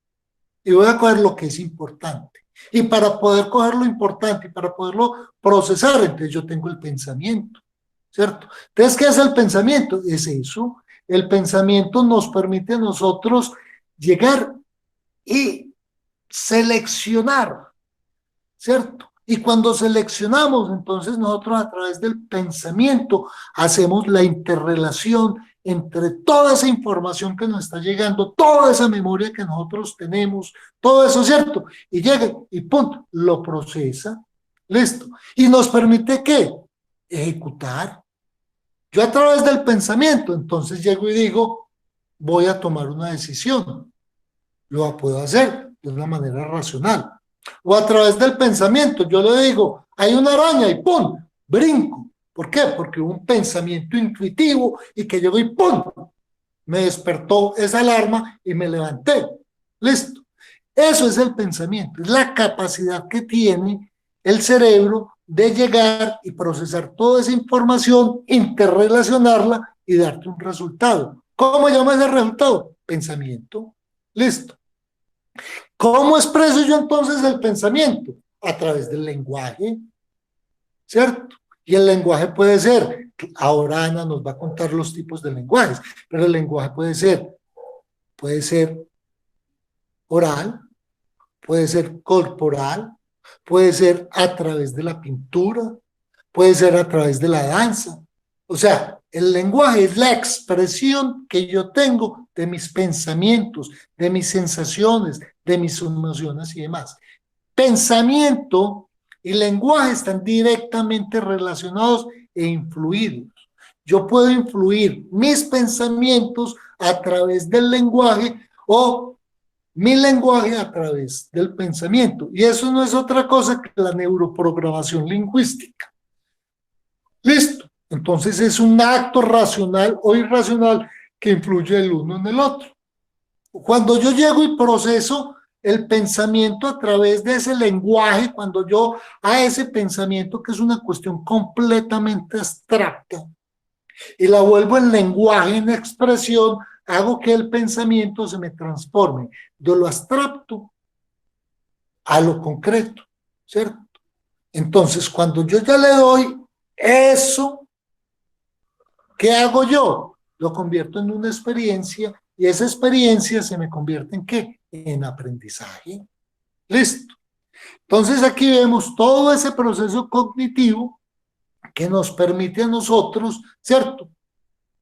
S2: y voy a coger lo que es importante. Y para poder coger lo importante y para poderlo procesar, entonces yo tengo el pensamiento, ¿cierto? Entonces, ¿qué es el pensamiento? Es eso. El pensamiento nos permite a nosotros llegar y seleccionar, ¿cierto? Y cuando seleccionamos, entonces nosotros a través del pensamiento hacemos la interrelación entre toda esa información que nos está llegando, toda esa memoria que nosotros tenemos, todo eso, ¿cierto? Y llega y punto, lo procesa, listo. Y nos permite, ¿qué? Ejecutar. Yo a través del pensamiento, entonces llego y digo, voy a tomar una decisión. Lo puedo hacer de una manera racional. O a través del pensamiento, yo le digo, hay una araña y ¡pum! Brinco. ¿Por qué? Porque hubo un pensamiento intuitivo y que llegó y ¡pum! Me despertó esa alarma y me levanté. Listo. Eso es el pensamiento, es la capacidad que tiene el cerebro de llegar y procesar toda esa información, interrelacionarla y darte un resultado. ¿Cómo llama ese resultado? Pensamiento. Listo. ¿Cómo expreso yo entonces el pensamiento? A través del lenguaje, ¿cierto? Y el lenguaje puede ser, ahora Ana nos va a contar los tipos de lenguajes, pero el lenguaje puede ser oral, puede ser corporal, puede ser a través de la pintura, puede ser a través de la danza. O sea, el lenguaje es la expresión que yo tengo de mis pensamientos, de mis sensaciones, de mis emociones y demás. Pensamiento y lenguaje están directamente relacionados e influidos. Yo puedo influir mis pensamientos a través del lenguaje o mi lenguaje a través del pensamiento. Y eso no es otra cosa que la neuroprogramación lingüística. Listo. Entonces es un acto racional o irracional que influye el uno en el otro. Cuando yo llego y proceso el pensamiento a través de ese lenguaje, cuando yo a ese pensamiento que es una cuestión completamente abstracta y la vuelvo en lenguaje, en expresión, hago que el pensamiento se me transforme de lo abstracto a lo concreto, ¿cierto? Entonces, cuando yo ya le doy eso, ¿qué hago yo? Lo convierto en una experiencia y esa experiencia se me convierte ¿en qué? En aprendizaje. Listo. Entonces aquí vemos todo ese proceso cognitivo que nos permite a nosotros, ¿cierto?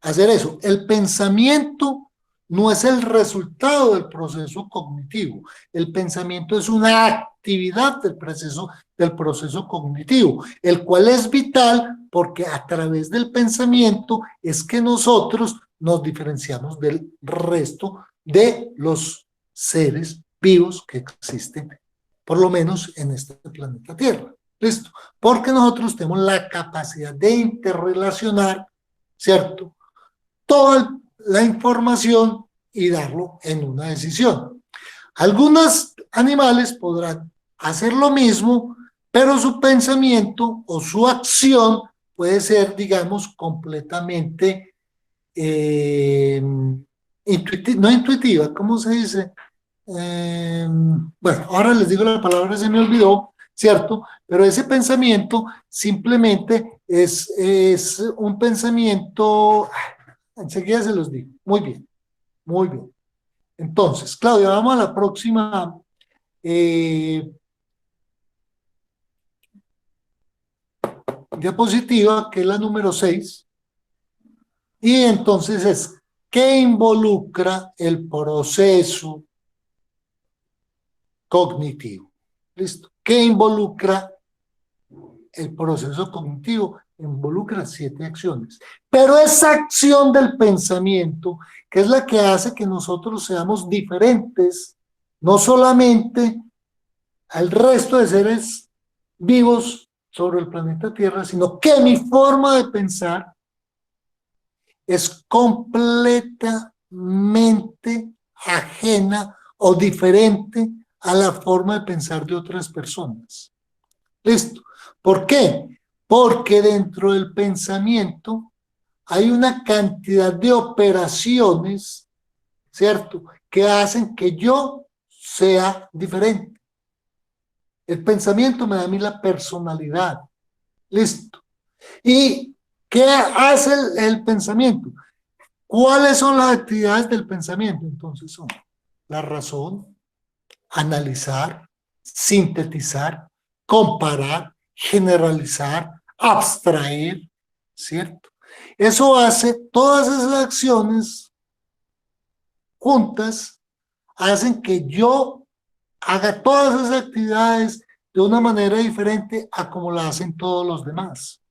S2: hacer eso. El pensamiento no es el resultado del proceso cognitivo. El pensamiento es una actividad del proceso cognitivo, el cual es vital porque a través del pensamiento es que nosotros nos diferenciamos del resto de los seres vivos que existen, por lo menos en este planeta Tierra. ¿Listo? Porque nosotros tenemos la capacidad de interrelacionar, ¿cierto?, toda la información y darlo en una decisión. Algunos animales podrán hacer lo mismo, pero su pensamiento o su acción puede ser, digamos, completamente no intuitiva, ¿cómo se dice? Bueno, ahora les digo la palabra, se me olvidó, ¿cierto? Pero ese pensamiento simplemente es un pensamiento, enseguida se los digo, muy bien, muy bien. Entonces, Claudia, vamos a la próxima diapositiva, que es la número 6, y entonces es, ¿qué involucra el proceso cognitivo? ¿Listo? ¿Qué involucra el proceso cognitivo? Involucra 7 acciones. Pero esa acción del pensamiento, que es la que hace que nosotros seamos diferentes, no solamente al resto de seres vivos sobre el planeta Tierra, sino que mi forma de pensar es completamente ajena o diferente a la forma de pensar de otras personas. ¿Listo? ¿Por qué? Porque dentro del pensamiento hay una cantidad de operaciones, ¿cierto?, que hacen que yo sea diferente. El pensamiento me da a mí la personalidad. ¿Listo? ¿Y qué hace el pensamiento? ¿Cuáles son las actividades del pensamiento? Entonces son la razón, analizar, sintetizar, comparar, generalizar, abstraer, ¿cierto? Eso hace, todas esas acciones juntas hacen que yo haga todas esas actividades de una manera diferente a como la hacen todos los demás.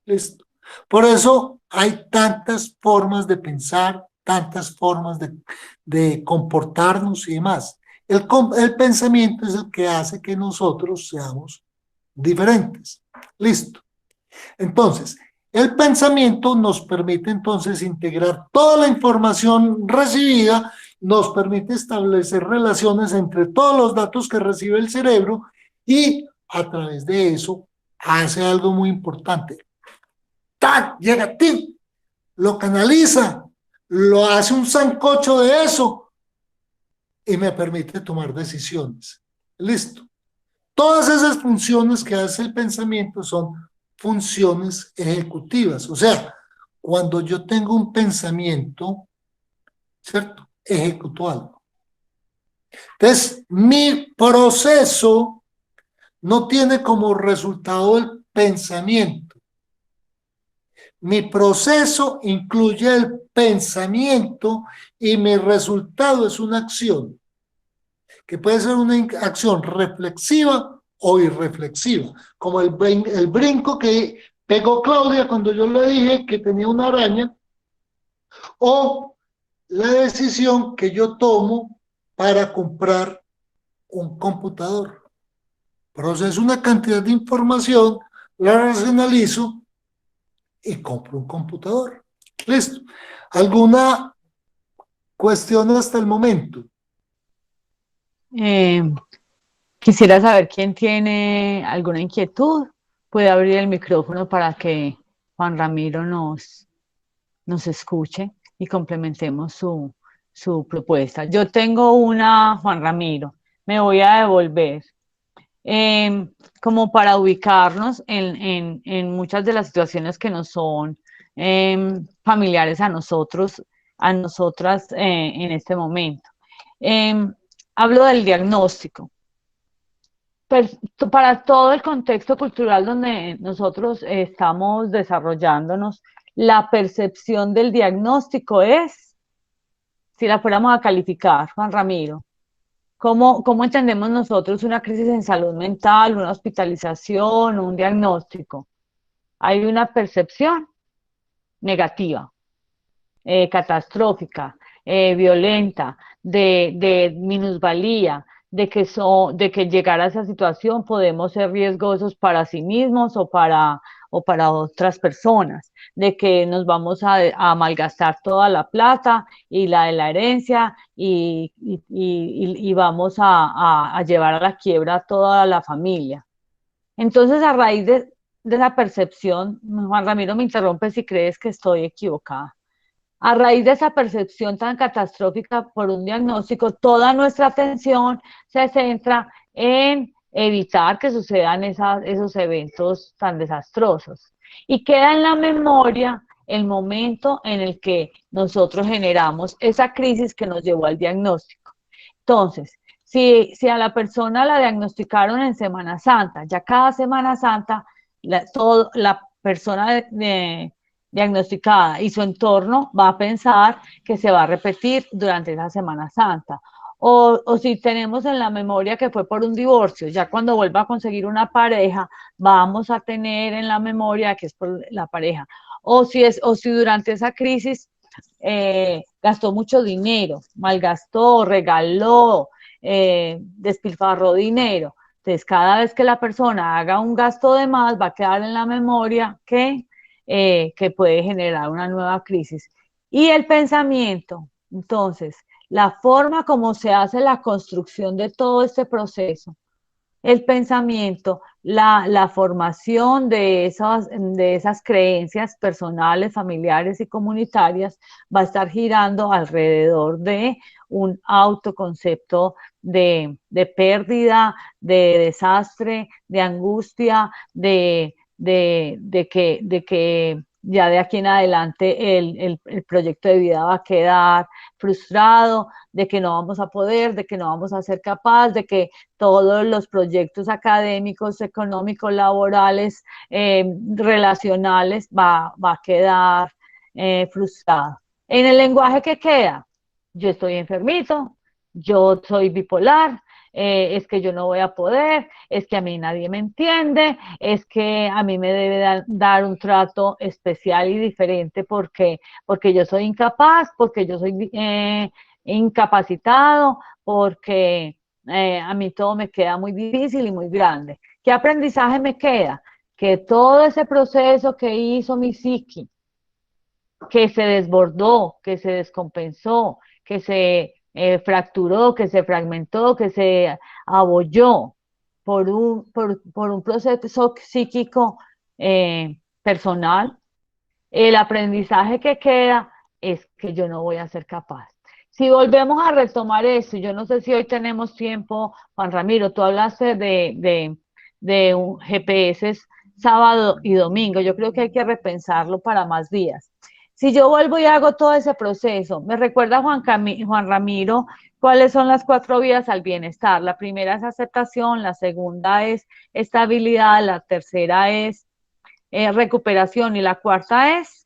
S2: ¿Listo? Por eso hay tantas formas de pensar, tantas formas de comportarnos y demás. El pensamiento es el que hace que nosotros seamos diferentes. Listo. Entonces, el pensamiento nos permite entonces integrar toda la información recibida, nos permite establecer relaciones entre todos los datos que recibe el cerebro y a través de eso hace algo muy importante. ¡Tac! Llega a ti, lo canaliza, lo hace un sancocho de eso y me permite tomar decisiones. Listo. Todas esas funciones que hace el pensamiento son funciones ejecutivas. O sea, cuando yo tengo un pensamiento, ¿cierto?, ejecuto algo. Entonces, mi proceso no tiene como resultado el pensamiento. Mi proceso incluye el pensamiento y mi resultado es una acción, que puede ser una acción reflexiva o irreflexiva, como el brinco que pegó Claudia cuando yo le dije que tenía una araña, o la decisión que yo tomo para comprar un computador. Proceso una cantidad de información, la racionalizo y compro un computador. Listo. ¿Alguna cuestión hasta el momento?
S1: Quisiera saber quién tiene alguna inquietud. Puede abrir el micrófono para que Juan Ramiro nos escuche y complementemos su propuesta. Yo tengo una, Juan Ramiro, me voy a devolver. Como para ubicarnos en muchas de las situaciones que nos son familiares a nosotros, a nosotras en este momento. Hablo del diagnóstico. Para todo el contexto cultural donde nosotros estamos desarrollándonos, la percepción del diagnóstico es, si la fuéramos a calificar, Juan Ramiro, ¿cómo entendemos nosotros una crisis en salud mental, una hospitalización, un diagnóstico? Hay una percepción negativa, catastrófica, violenta, de minusvalía, de que llegar a esa situación podemos ser riesgosos para sí mismos o para otras personas, de que nos vamos a malgastar toda la plata y la de la herencia y vamos a llevar a la quiebra a toda la familia. Entonces, a raíz de la percepción, Juan Ramiro me interrumpe si crees que estoy equivocada. A raíz de esa percepción tan catastrófica por un diagnóstico, toda nuestra atención se centra en evitar que sucedan esos eventos tan desastrosos. Y queda en la memoria el momento en el que nosotros generamos esa crisis que nos llevó al diagnóstico. Entonces, si a la persona la diagnosticaron en Semana Santa, ya cada Semana Santa la persona diagnosticada y su entorno va a pensar que se va a repetir durante esa Semana Santa. O si tenemos en la memoria que fue por un divorcio, ya cuando vuelva a conseguir una pareja, vamos a tener en la memoria que es por la pareja. O si durante esa crisis gastó mucho dinero, malgastó, regaló, despilfarró dinero. Entonces, cada vez que la persona haga un gasto de más, va a quedar en la memoria que puede generar una nueva crisis. Y el pensamiento, entonces, la forma como se hace la construcción de todo este proceso, el pensamiento, la formación de esas creencias personales, familiares y comunitarias va a estar girando alrededor de un autoconcepto de pérdida, de desastre, de angustia, de que ya de aquí en adelante el proyecto de vida va a quedar frustrado, de que no vamos a poder, de que no vamos a ser capaz, de que todos los proyectos académicos, económicos, laborales, relacionales, va a quedar frustrado. En el lenguaje que queda, yo estoy enfermito, yo soy bipolar, es que yo no voy a poder, es que a mí nadie me entiende, es que a mí me debe dar un trato especial y diferente porque yo soy incapaz, porque yo soy incapacitado, porque a mí todo me queda muy difícil y muy grande. ¿Qué aprendizaje me queda? Que todo ese proceso que hizo mi psiqui, que se desbordó, que se descompensó, que se fracturó, que se fragmentó, que se abolló por un proceso psíquico personal, el aprendizaje que queda es que yo no voy a ser capaz. Si volvemos a retomar eso, yo no sé si hoy tenemos tiempo, Juan Ramiro, tú hablaste de un GPS sábado y domingo, yo creo que hay que repensarlo para más días. Si yo vuelvo y hago todo ese proceso, me recuerda Juan Ramiro cuáles son las 4 vías al bienestar. La primera es aceptación, la segunda es estabilidad, la tercera es recuperación y la cuarta es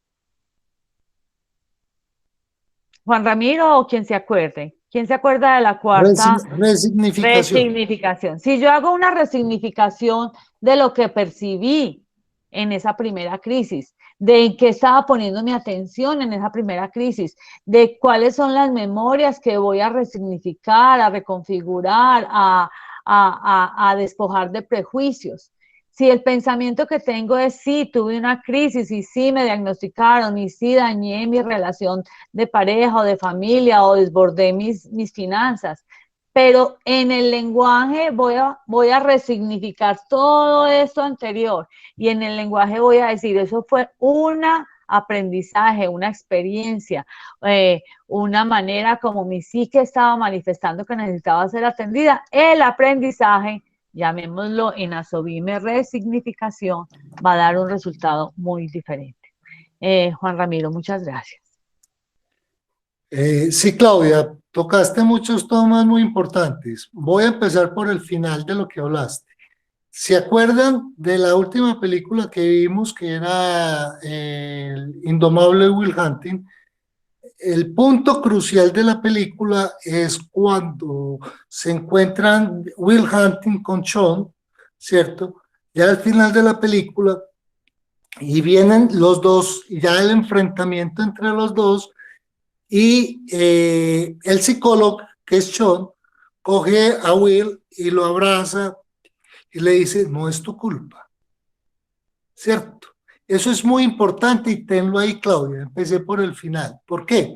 S1: Juan Ramiro o quien se acuerde. ¿Quién se acuerda de la cuarta?
S2: Resignificación.
S1: Resignificación. Si yo hago una resignificación de lo que percibí en esa primera crisis, de en qué estaba poniendo mi atención en esa primera crisis, de cuáles son las memorias que voy a resignificar, a reconfigurar, a despojar de prejuicios. Si el pensamiento que tengo es sí, tuve una crisis y sí me diagnosticaron y sí dañé mi relación de pareja o de familia o desbordé mis finanzas, pero en el lenguaje voy a resignificar todo esto anterior y en el lenguaje voy a decir, eso fue un aprendizaje, una experiencia, una manera como mi psique estaba manifestando que necesitaba ser atendida. El aprendizaje, llamémoslo en Asobime resignificación, va a dar un resultado muy diferente. Juan Ramiro, muchas gracias.
S2: Sí, Claudia, tocaste muchos temas muy importantes. Voy a empezar por el final de lo que hablaste. ¿Se acuerdan de la última película que vimos, que era el indomable Will Hunting? El punto crucial de la película es cuando se encuentran Will Hunting con Sean, ¿cierto? Ya al final de la película, y vienen los dos, ya el enfrentamiento entre los dos, y el psicólogo, que es Sean, coge a Will y lo abraza y le dice, no es tu culpa, ¿cierto? Eso es muy importante y tenlo ahí, Claudia. Empecé por el final. ¿Por qué?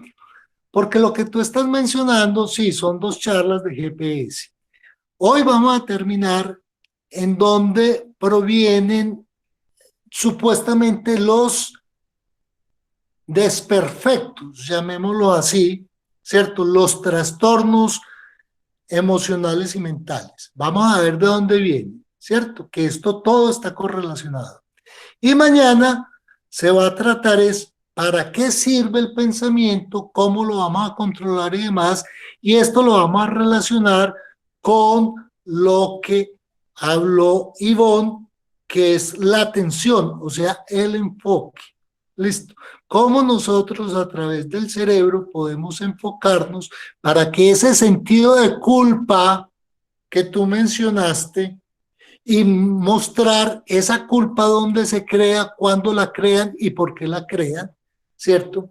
S2: Porque lo que tú estás mencionando, sí, son 2 charlas de GPS. Hoy vamos a terminar en donde provienen supuestamente los desperfectos, llamémoslo así, ¿cierto? Los trastornos emocionales y mentales. Vamos a ver de dónde viene, ¿cierto? Que esto todo está correlacionado. Y mañana se va a tratar es para qué sirve el pensamiento, cómo lo vamos a controlar y demás, y esto lo vamos a relacionar con lo que habló Ivonne, que es la atención, o sea, el enfoque. Listo. Cómo nosotros a través del cerebro podemos enfocarnos para que ese sentido de culpa que tú mencionaste y mostrar esa culpa donde se crea, cuándo la crean y por qué la crean, ¿cierto?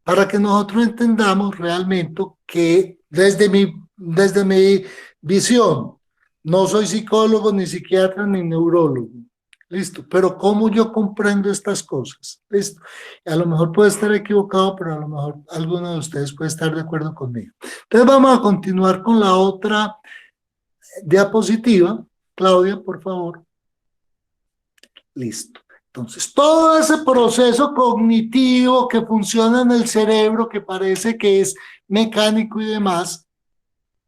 S2: Para que nosotros entendamos realmente que desde mi visión, no soy psicólogo, ni psiquiatra, ni neurólogo, listo, pero cómo yo comprendo estas cosas, listo. A lo mejor puede estar equivocado, pero a lo mejor alguno de ustedes puede estar de acuerdo conmigo. Entonces vamos a continuar con la otra diapositiva. Claudia, por favor. Listo. Entonces, todo ese proceso cognitivo que funciona en el cerebro, que parece que es mecánico y demás,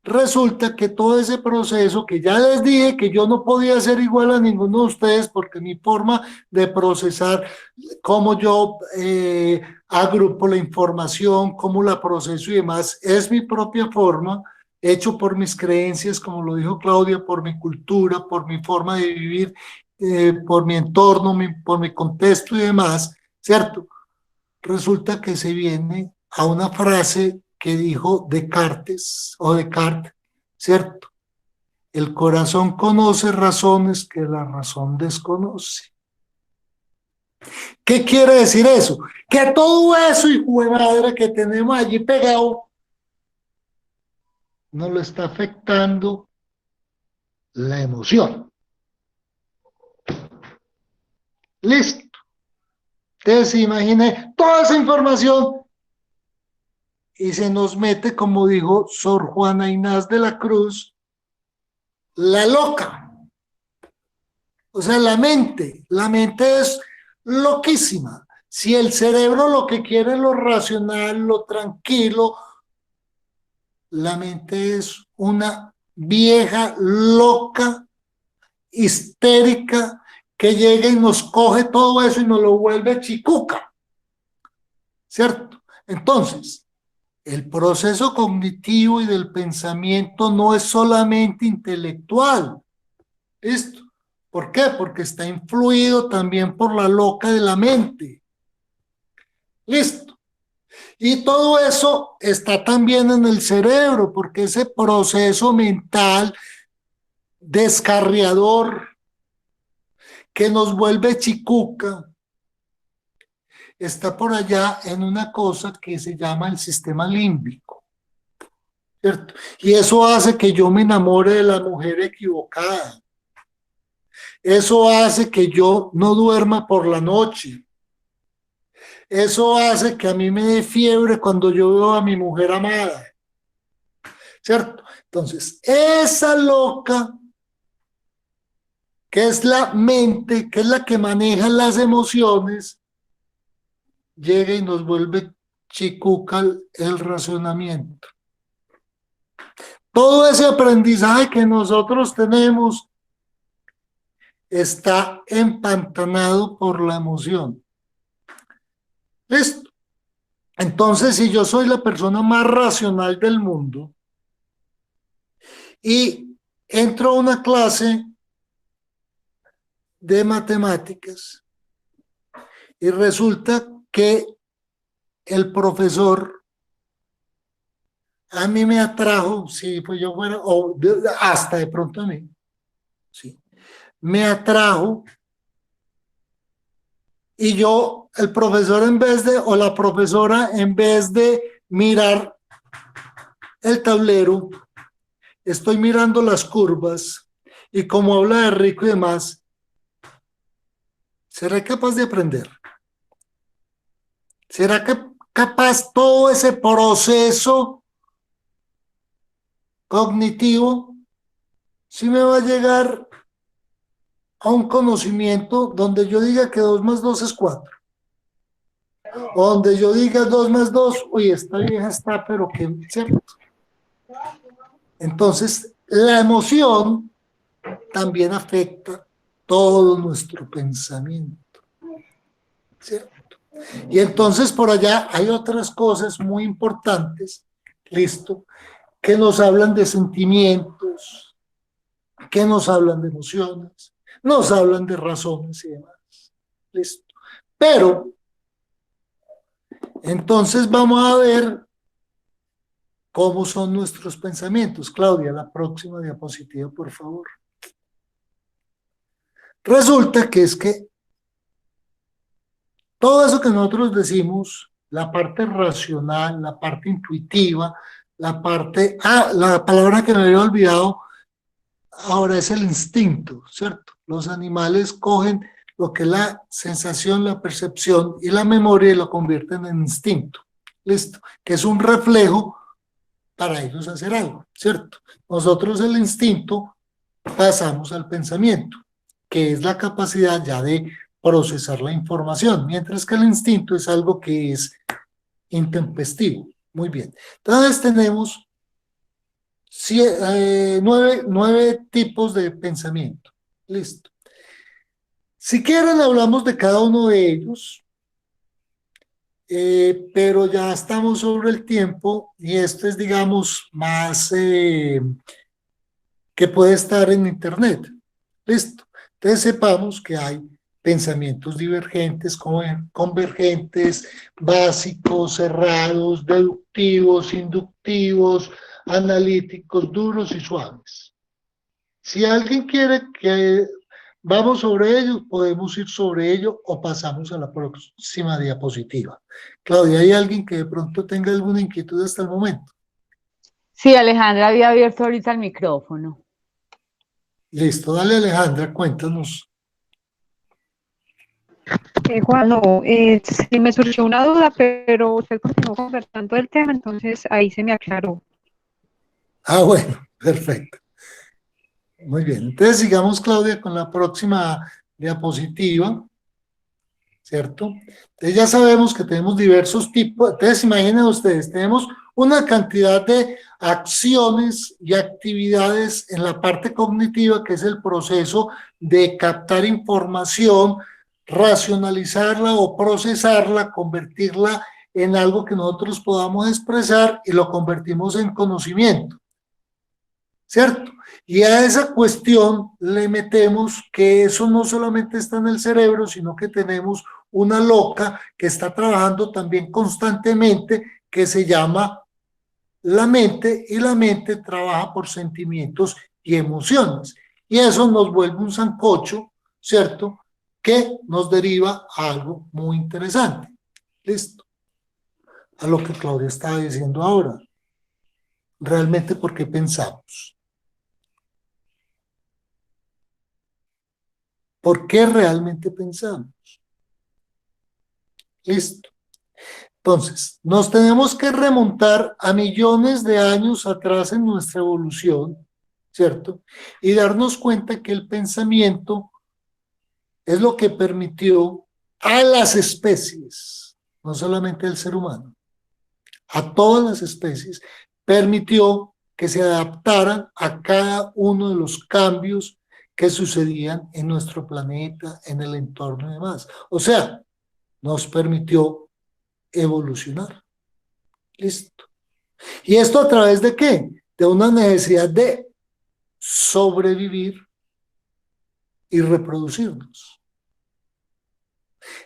S2: resulta que todo ese proceso, que ya les dije que yo no podía ser igual a ninguno de ustedes porque mi forma de procesar, cómo yo agrupo la información, cómo la proceso y demás, es mi propia forma, hecho por mis creencias, como lo dijo Claudia, por mi cultura, por mi forma de vivir, por mi entorno, por mi contexto y demás, ¿cierto? Resulta que se viene a una frase que dijo Descartes, ¿cierto? El corazón conoce razones que la razón desconoce. ¿Qué quiere decir eso? Que todo eso, hijo de madre, que tenemos allí pegado, nos lo está afectando la emoción. Listo. Entonces, imagine toda esa información y se nos mete, como dijo Sor Juana Inés de la Cruz, la loca. O sea, la mente es loquísima. Si el cerebro lo que quiere es lo racional, lo tranquilo, la mente es una vieja loca, histérica, que llega y nos coge todo eso y nos lo vuelve chicuca, ¿cierto? Entonces, el proceso cognitivo y del pensamiento no es solamente intelectual. ¿Listo? ¿Por qué? Porque está influido también por la loca de la mente. ¿Listo? Y todo eso está también en el cerebro, porque ese proceso mental descarriador que nos vuelve chicuca está por allá en una cosa que se llama el sistema límbico, ¿cierto? Y eso hace que yo me enamore de la mujer equivocada. Eso hace que yo no duerma por la noche. Eso hace que a mí me dé fiebre cuando yo veo a mi mujer amada, ¿cierto? Entonces, esa loca, que es la mente, que es la que maneja las emociones, llega y nos vuelve chicuca el razonamiento. Todo ese aprendizaje que nosotros tenemos está empantanado por la emoción. ¿Listo? Entonces, si yo soy la persona más racional del mundo, y entro a una clase de matemáticas y resulta que el profesor a mí me atrajo, si pues yo fuera, o hasta de pronto a mí, sí, me atrajo y yo, el profesor en vez de, o la profesora en vez de mirar el tablero, estoy mirando las curvas y como habla de rico y demás, ¿será capaz de aprender? ¿Será capaz todo ese proceso cognitivo si me va a llegar a un conocimiento donde yo diga que 2 más 2 es 4? O donde yo diga 2 más 2, uy, esta vieja está, pero que, ¿cierto? Entonces, la emoción también afecta todo nuestro pensamiento, ¿cierto? Y entonces por allá hay otras cosas muy importantes, listo, que nos hablan de sentimientos, que nos hablan de emociones, nos hablan de razones y demás, listo. Pero, entonces vamos a ver cómo son nuestros pensamientos. Claudia, la próxima diapositiva, por favor. Resulta que es que todo eso que nosotros decimos, la parte racional, la parte intuitiva, la parte, la palabra que me había olvidado, ahora es el instinto, ¿cierto? Los animales cogen lo que es la sensación, la percepción y la memoria y lo convierten en instinto, ¿listo? Que es un reflejo para ellos hacer algo, ¿cierto? Nosotros el instinto pasamos al pensamiento, que es la capacidad ya de procesar la información, mientras que el instinto es algo que es intempestivo. Muy bien. Entonces tenemos 9 tipos de pensamiento. Listo. Si quieren hablamos de cada uno de ellos, pero ya estamos sobre el tiempo y esto es, digamos, más que puede estar en internet. Listo. Entonces sepamos que hay pensamientos divergentes, convergentes, básicos, cerrados, deductivos, inductivos, analíticos, duros y suaves. Si alguien quiere que vamos sobre ellos, podemos ir sobre ello o pasamos a la próxima diapositiva. Claudia, ¿hay alguien que de pronto tenga alguna inquietud hasta el momento?
S1: Sí, Alejandra había abierto ahorita el micrófono.
S2: Listo, dale Alejandra, cuéntanos.
S5: Juan, no, sí me surgió una duda, pero usted continuó conversando el tema, entonces ahí se me aclaró.
S2: Bueno, perfecto. Muy bien, entonces sigamos, Claudia, con la próxima diapositiva, ¿cierto? Entonces ya sabemos que tenemos diversos tipos, entonces imaginen ustedes, tenemos una cantidad de acciones y actividades en la parte cognitiva, que es el proceso de captar información, racionalizarla o procesarla, convertirla en algo que nosotros podamos expresar y lo convertimos en conocimiento, ¿cierto? Y a esa cuestión le metemos que eso no solamente está en el cerebro, sino que tenemos una loca que está trabajando también constantemente, que se llama la mente, y la mente trabaja por sentimientos y emociones. Y eso nos vuelve un sancocho, ¿cierto? Que nos deriva a algo muy interesante. ¿Listo? A lo que Claudia estaba diciendo ahora. Realmente, ¿por qué pensamos? ¿Por qué realmente pensamos? Listo. Entonces, nos tenemos que remontar a millones de años atrás en nuestra evolución, ¿cierto? Y darnos cuenta que el pensamiento es lo que permitió a las especies, no solamente al ser humano, a todas las especies, permitió que se adaptaran a cada uno de los cambios que sucedían en nuestro planeta, en el entorno y demás. O sea, nos permitió evolucionar. Listo. ¿Y esto a través de qué? De una necesidad de sobrevivir y reproducirnos.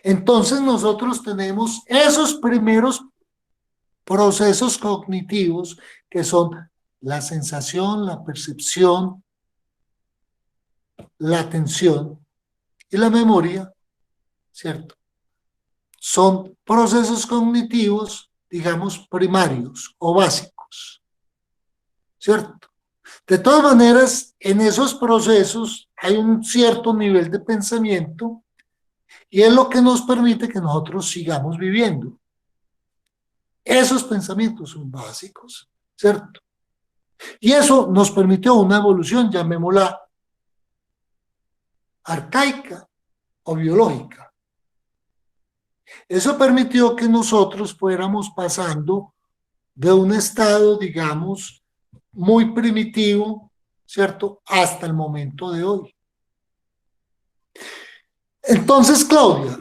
S2: Entonces nosotros tenemos esos primeros procesos cognitivos que son la sensación, la percepción, la atención y la memoria, ¿cierto? Son procesos cognitivos, digamos, primarios o básicos, ¿cierto? De todas maneras, en esos procesos hay un cierto nivel de pensamiento y es lo que nos permite que nosotros sigamos viviendo. Esos pensamientos son básicos, ¿cierto? Y eso nos permitió una evolución, llamémosla arcaica o biológica. Eso permitió que nosotros fuéramos pasando de un estado, digamos, muy primitivo, ¿cierto?, hasta el momento de hoy. Entonces, Claudia,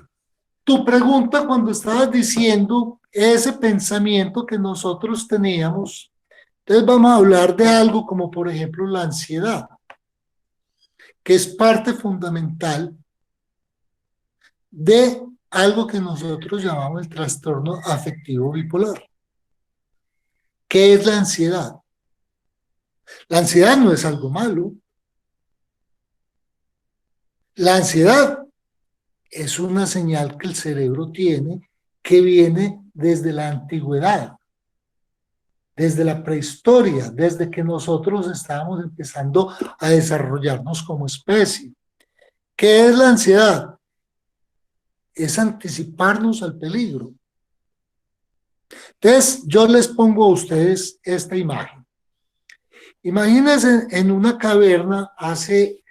S2: tu pregunta cuando estabas diciendo ese pensamiento que nosotros teníamos, entonces vamos a hablar de algo como, por ejemplo, la ansiedad, que es parte fundamental de algo que nosotros llamamos el trastorno afectivo bipolar. ¿Qué es la ansiedad? La ansiedad no es algo malo. La ansiedad es una señal que el cerebro tiene que viene desde la antigüedad, desde la prehistoria, desde que nosotros estábamos empezando a desarrollarnos como especie. ¿Qué es la ansiedad? Es anticiparnos al peligro. Entonces, yo les pongo a ustedes esta imagen. Imagínense en una caverna hace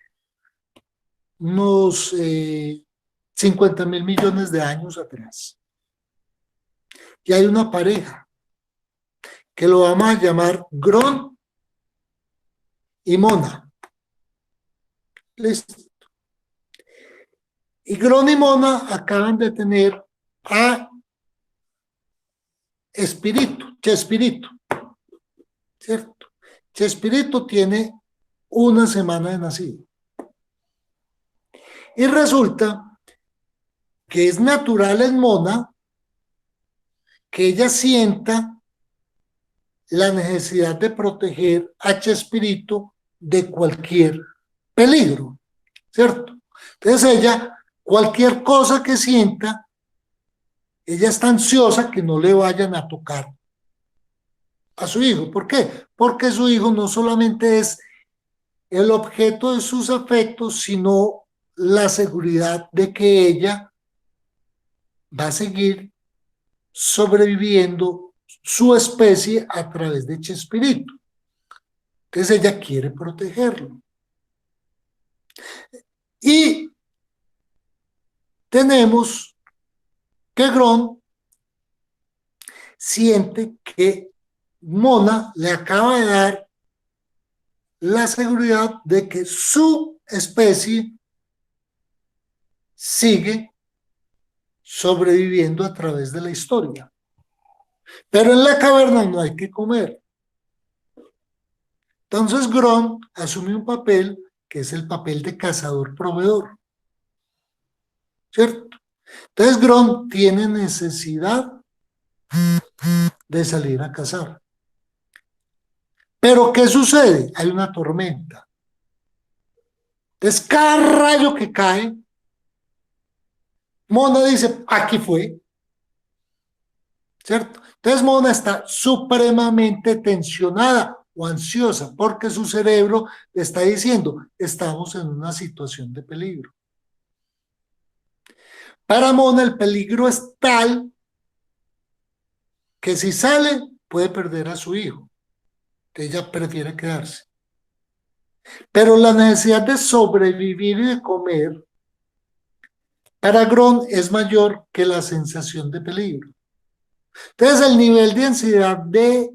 S2: unos 50.000 millones de años atrás. Y hay una pareja que lo vamos a llamar Gron y Mona. Listo. Y Gron y Mona acaban de tener a Chespirito, ¿cierto? Chespirito tiene una semana de nacido. Y resulta que es natural en Mona que ella sienta la necesidad de proteger a Chespirito de cualquier peligro, ¿cierto? Entonces ella, cualquier cosa que sienta, ella está ansiosa que no le vayan a tocar a su hijo. ¿Por qué? Porque su hijo no solamente es el objeto de sus afectos, sino la seguridad de que ella va a seguir sobreviviendo su especie a través de Chespirito. Entonces ella quiere protegerlo. Y tenemos que Gron siente que Mona le acaba de dar la seguridad de que su especie sigue sobreviviendo a través de la historia. Pero en la caverna no hay que comer. Entonces Gron asume un papel que es el papel de cazador-proveedor, ¿cierto? Entonces Gron tiene necesidad de salir a cazar. Pero ¿qué sucede? Hay una tormenta. Entonces cada rayo que cae, Mona dice, aquí fue, ¿cierto? Entonces Mona está supremamente tensionada o ansiosa porque su cerebro le está diciendo, estamos en una situación de peligro. Para Mona el peligro es tal que si sale puede perder a su hijo. Ella prefiere quedarse. Pero la necesidad de sobrevivir y de comer para Gron es mayor que la sensación de peligro. Entonces el nivel de ansiedad de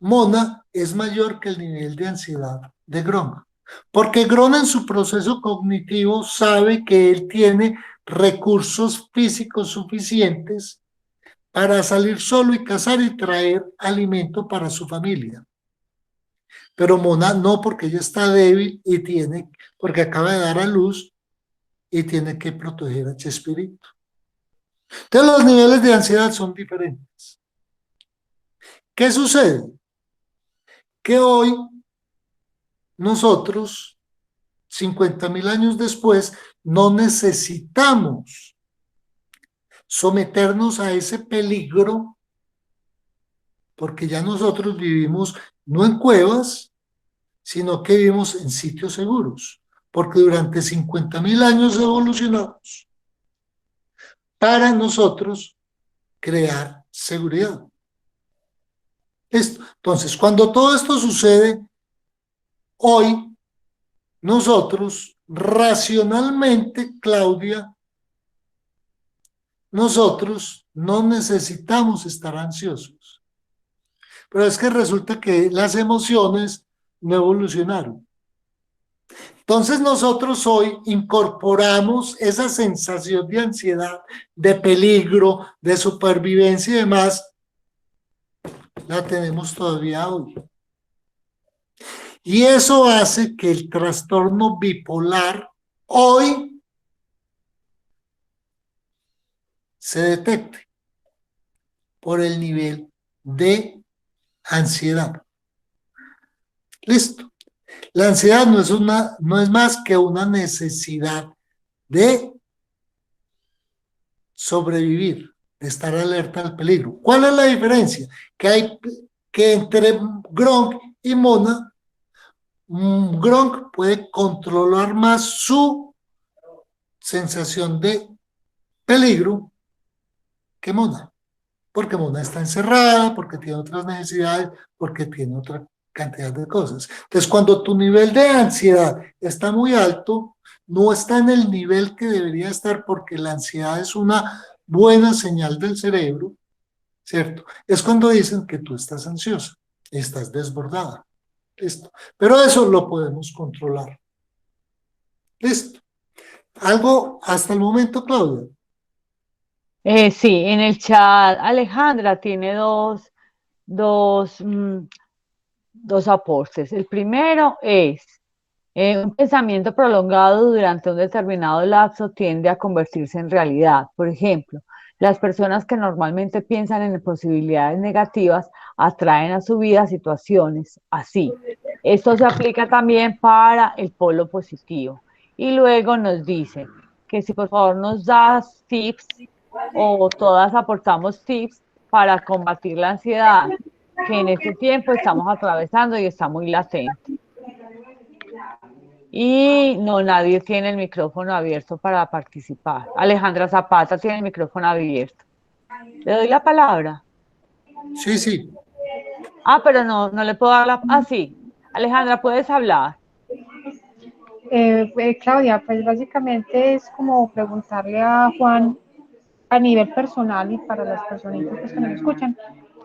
S2: Mona es mayor que el nivel de ansiedad de Gron. Porque Gron en su proceso cognitivo sabe que él tiene recursos físicos suficientes para salir solo y cazar y traer alimento para su familia. Pero Mona no, porque ella está débil y porque acaba de dar a luz y tiene que proteger a Chespirito. Entonces los niveles de ansiedad son diferentes. ¿Qué sucede? Que hoy nosotros, 50.000 años después, no necesitamos someternos a ese peligro porque ya nosotros vivimos no en cuevas, sino que vivimos en sitios seguros, porque durante 50.000 años evolucionamos para nosotros crear seguridad. Entonces, cuando todo esto sucede, hoy nosotros racionalmente, Claudia, nosotros no necesitamos estar ansiosos. Pero es que resulta que las emociones no evolucionaron. Entonces nosotros hoy incorporamos esa sensación de ansiedad, de peligro, de supervivencia y demás, la tenemos todavía hoy. Y eso hace que el trastorno bipolar hoy se detecte por el nivel de ansiedad. Listo. La ansiedad no es más que una necesidad de sobrevivir, de estar alerta al peligro. ¿Cuál es la diferencia? Que entre Gronk y Mona, Gronk puede controlar más su sensación de peligro que Mona, porque Mona está encerrada, porque tiene otras necesidades, porque tiene otra cantidad de cosas. Entonces, cuando tu nivel de ansiedad está muy alto, no está en el nivel que debería estar, porque la ansiedad es una buena señal del cerebro, ¿cierto? Es cuando dicen que tú estás ansiosa, estás desbordada. Listo. Pero eso lo podemos controlar. Listo. ¿Algo hasta el momento, Claudia?
S1: Sí, en el chat Alejandra tiene dos aportes. El primero es, un pensamiento prolongado durante un determinado lapso tiende a convertirse en realidad. Por ejemplo, las personas que normalmente piensan en posibilidades negativas atraen a su vida situaciones así. Esto se aplica también para el polo positivo. Y luego nos dice que si por favor nos das tips o todas aportamos tips para combatir la ansiedad que en este tiempo estamos atravesando y está muy latente. Y no, nadie tiene el micrófono abierto para participar. Alejandra Zapata tiene el micrófono abierto. ¿Le doy la palabra?
S2: Sí, sí.
S1: Pero no le puedo dar la... sí. Alejandra, ¿puedes hablar?
S5: Claudia, pues básicamente es como preguntarle a Juan a nivel personal y para las personitas pues, que nos escuchan,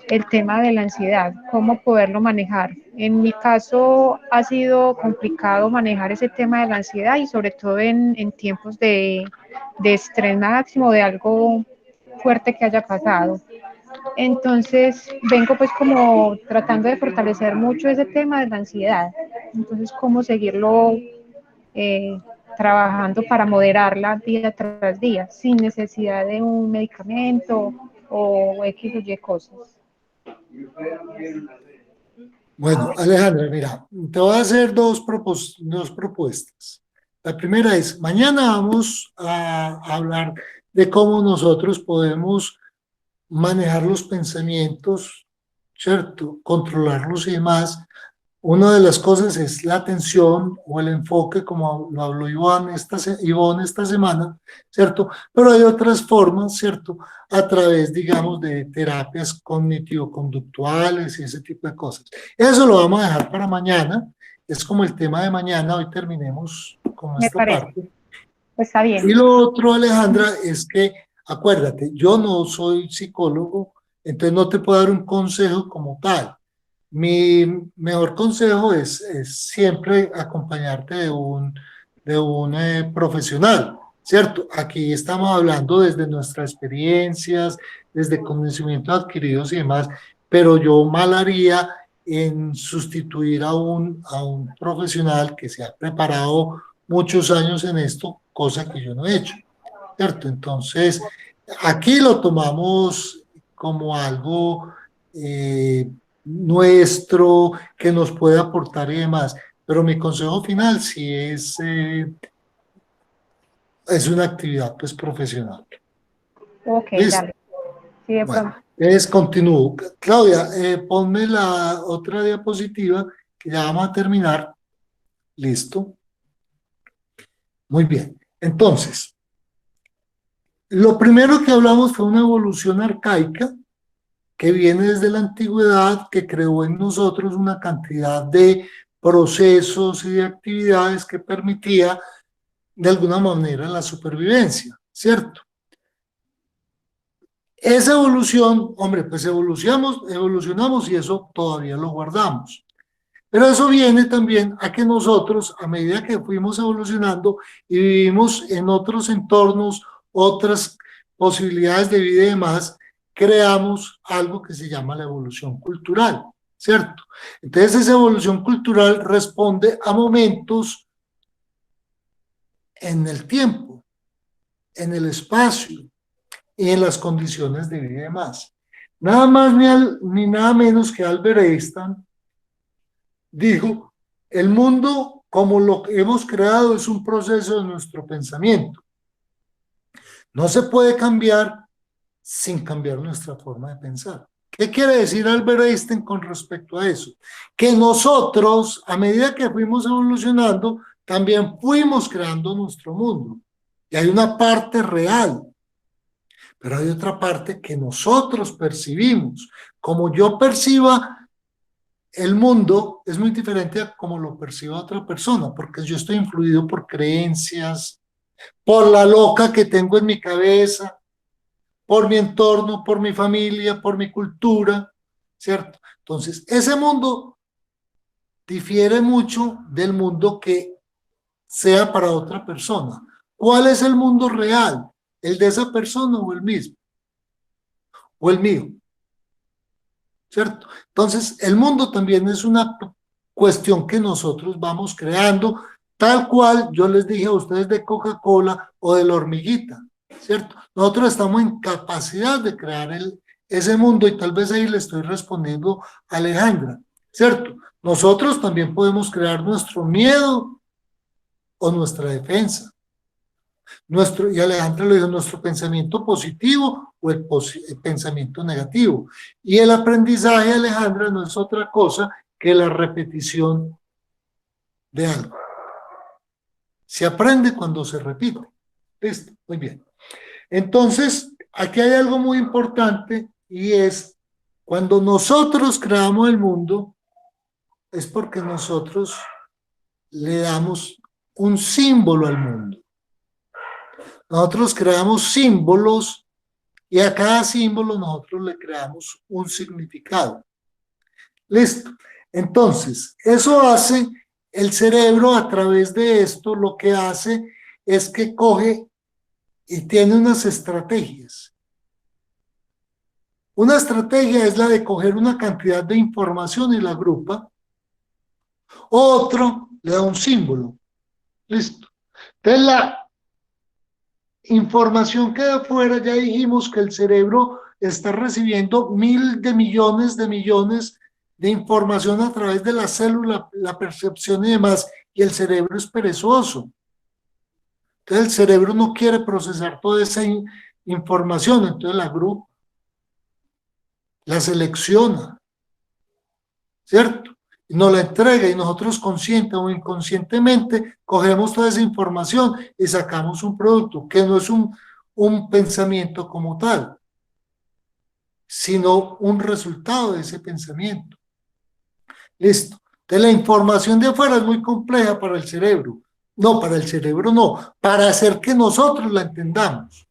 S5: el tema de la ansiedad, cómo poderlo manejar. En mi caso ha sido complicado manejar ese tema de la ansiedad y sobre todo en tiempos de estrés máximo, de algo fuerte que haya pasado. Entonces vengo pues como tratando de fortalecer mucho ese tema de la ansiedad. Entonces, cómo seguirlo trabajando para moderarla día tras día, sin necesidad de un medicamento o X o Y cosas.
S2: Bueno, Alejandra, mira, te voy a hacer dos propuestas. La primera es, mañana vamos a hablar de cómo nosotros podemos manejar los pensamientos, ¿cierto? Controlarlos y demás. Una de las cosas es la atención o el enfoque, como lo habló Ivonne esta semana, ¿cierto? Pero hay otras formas, ¿cierto? A través, digamos, de terapias cognitivo-conductuales y ese tipo de cosas. Eso lo vamos a dejar para mañana. Es como el tema de mañana. Hoy terminemos con esta parte.
S5: Pues está bien.
S2: Y lo otro, Alejandra, es que, acuérdate, yo no soy psicólogo, entonces no te puedo dar un consejo como tal. Mi mejor consejo es siempre acompañarte de un profesional, ¿cierto? Aquí estamos hablando desde nuestras experiencias, desde conocimientos adquiridos y demás, pero yo mal haría en sustituir a un profesional que se ha preparado muchos años en esto, cosa que yo no he hecho, ¿cierto? Entonces, aquí lo tomamos como algo nuestro, que nos puede aportar y demás, pero mi consejo final sí es una actividad pues profesional.
S5: Ok,
S2: ¿Listo?
S5: dale. Sí, de
S2: Bueno,
S5: pronto.
S2: continúo. Claudia, ponme la otra diapositiva que ya vamos a terminar. Listo. Muy bien. Entonces, lo primero que hablamos fue una evolución arcaica que viene desde la antigüedad, que creó en nosotros una cantidad de procesos y de actividades que permitía de alguna manera la supervivencia, ¿cierto? Esa evolución, hombre, pues evolucionamos y eso todavía lo guardamos. Pero eso viene también a que nosotros, a medida que fuimos evolucionando y vivimos en otros entornos, otras posibilidades de vida y demás, creamos algo que se llama la evolución cultural, ¿cierto? Entonces esa evolución cultural responde a momentos en el tiempo, en el espacio y en las condiciones de vida y demás. Nada más ni nada menos que Albert Einstein dijo, el mundo como lo que hemos creado es un proceso de nuestro pensamiento. No se puede cambiar sin cambiar nuestra forma de pensar. ¿Qué quiere decir Albert Einstein con respecto a eso? Que nosotros, a medida que fuimos evolucionando, también fuimos creando nuestro mundo. Y hay una parte real, pero hay otra parte que nosotros percibimos. Como yo perciba el mundo, es muy diferente a como lo perciba otra persona, porque yo estoy influido por creencias, por la loca que tengo en mi cabeza, por mi entorno, por mi familia, por mi cultura, ¿cierto? Entonces, ese mundo difiere mucho del mundo que sea para otra persona. ¿Cuál es el mundo real? ¿El de esa persona o el mismo? ¿O el mío? ¿Cierto? Entonces, el mundo también es una cuestión que nosotros vamos creando, tal cual yo les dije a ustedes de Coca-Cola o de la hormiguita, ¿cierto? Nosotros estamos en capacidad de crear ese mundo y tal vez ahí le estoy respondiendo a Alejandra, ¿cierto? Nosotros también podemos crear nuestro miedo o nuestra defensa. Y Alejandra lo dijo, nuestro pensamiento positivo o el pensamiento negativo. Y el aprendizaje, Alejandra, no es otra cosa que la repetición de algo. Se aprende cuando se repite. ¿Listo? Muy bien. Entonces, aquí hay algo muy importante y es cuando nosotros creamos el mundo, es porque nosotros le damos un símbolo al mundo. Nosotros creamos símbolos y a cada símbolo nosotros le creamos un significado. Listo. Entonces, eso hace el cerebro a través de esto, lo que hace es que coge y tiene unas estrategias. Una estrategia es la de coger una cantidad de información y la agrupa. Otro le da un símbolo. Listo. Entonces, la información que de afuera, ya dijimos que el cerebro está recibiendo miles de millones de información a través de la célula, la percepción y demás, y el cerebro es perezoso. Entonces el cerebro no quiere procesar toda esa información, entonces la agrupa, la selecciona, ¿cierto? Y nos la entrega y nosotros consciente o inconscientemente cogemos toda esa información y sacamos un producto que no es un pensamiento como tal, sino un resultado de ese pensamiento. Listo. Entonces la información de afuera es muy compleja para el cerebro. No, para el cerebro no, para hacer que nosotros la entendamos.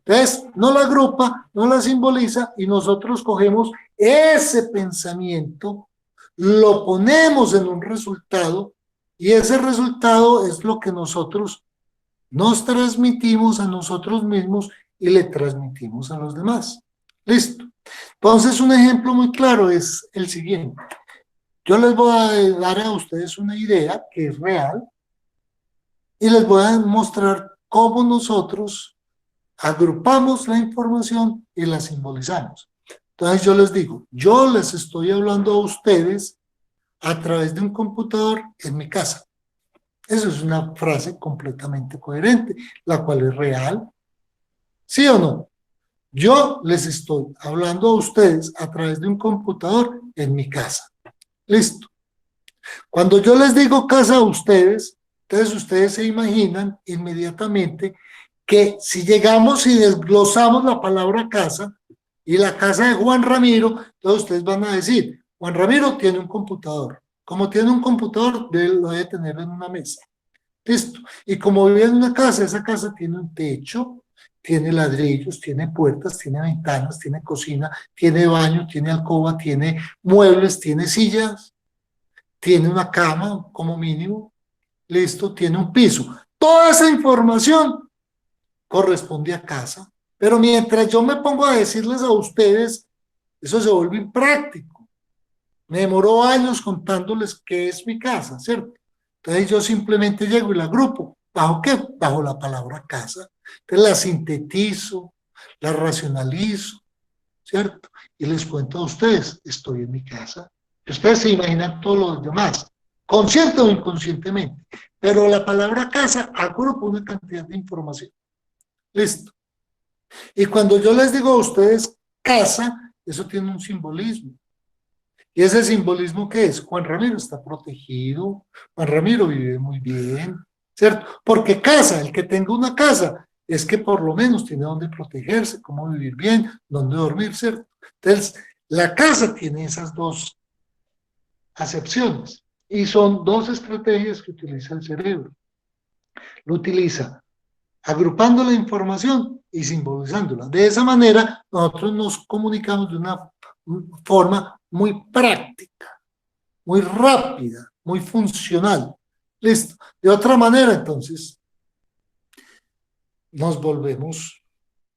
S2: Entonces, no la agrupa, no la simboliza y nosotros cogemos ese pensamiento, lo ponemos en un resultado y ese resultado es lo que nosotros nos transmitimos a nosotros mismos y le transmitimos a los demás. Listo. Entonces, un ejemplo muy claro es el siguiente. yo les voy a dar a ustedes una idea que es real y les voy a mostrar cómo nosotros agrupamos la información y la simbolizamos. Entonces yo les digo, yo les estoy hablando a ustedes a través de un computador en mi casa. Eso es una frase completamente coherente, la cual es real. ¿Sí o no? Yo les estoy hablando a ustedes a través de un computador en mi casa. Listo. Cuando yo les digo casa a ustedes, entonces ustedes se imaginan inmediatamente que si llegamos y desglosamos la palabra casa y la casa de Juan Ramiro, entonces ustedes van a decir, Juan Ramiro tiene un computador. Como tiene un computador, lo debe tener en una mesa. Listo. Y como vive en una casa, esa casa tiene un techo, tiene ladrillos, tiene puertas, tiene ventanas, tiene cocina, tiene baño, tiene alcoba, tiene muebles, tiene sillas, tiene una cama como mínimo, listo, tiene un piso. Toda esa información corresponde a casa, pero mientras yo me pongo a decirles a ustedes, eso se vuelve impráctico. Me demoró años contándoles qué es mi casa, ¿cierto? Entonces yo simplemente llego y la agrupo. ¿Bajo qué? Bajo la palabra casa. Entonces la sintetizo, la racionalizo, ¿cierto? Y les cuento a ustedes, estoy en mi casa. Ustedes se imaginan todos los demás, consciente o inconscientemente. Pero la palabra casa agrupa una cantidad de información. Listo. Y cuando yo les digo a ustedes casa, eso tiene un simbolismo. ¿Y ese simbolismo qué es? Juan Ramiro está protegido, Juan Ramiro vive muy bien, ¿cierto? Porque casa, el que tenga una casa, es que por lo menos tiene donde protegerse, cómo vivir bien, dónde dormir, ¿cierto? Entonces, la casa tiene esas dos acepciones y son dos estrategias que utiliza el cerebro. Lo utiliza agrupando la información y simbolizándola. De esa manera, nosotros nos comunicamos de una forma muy práctica, muy rápida, muy funcional. Listo. De otra manera, entonces, nos volvemos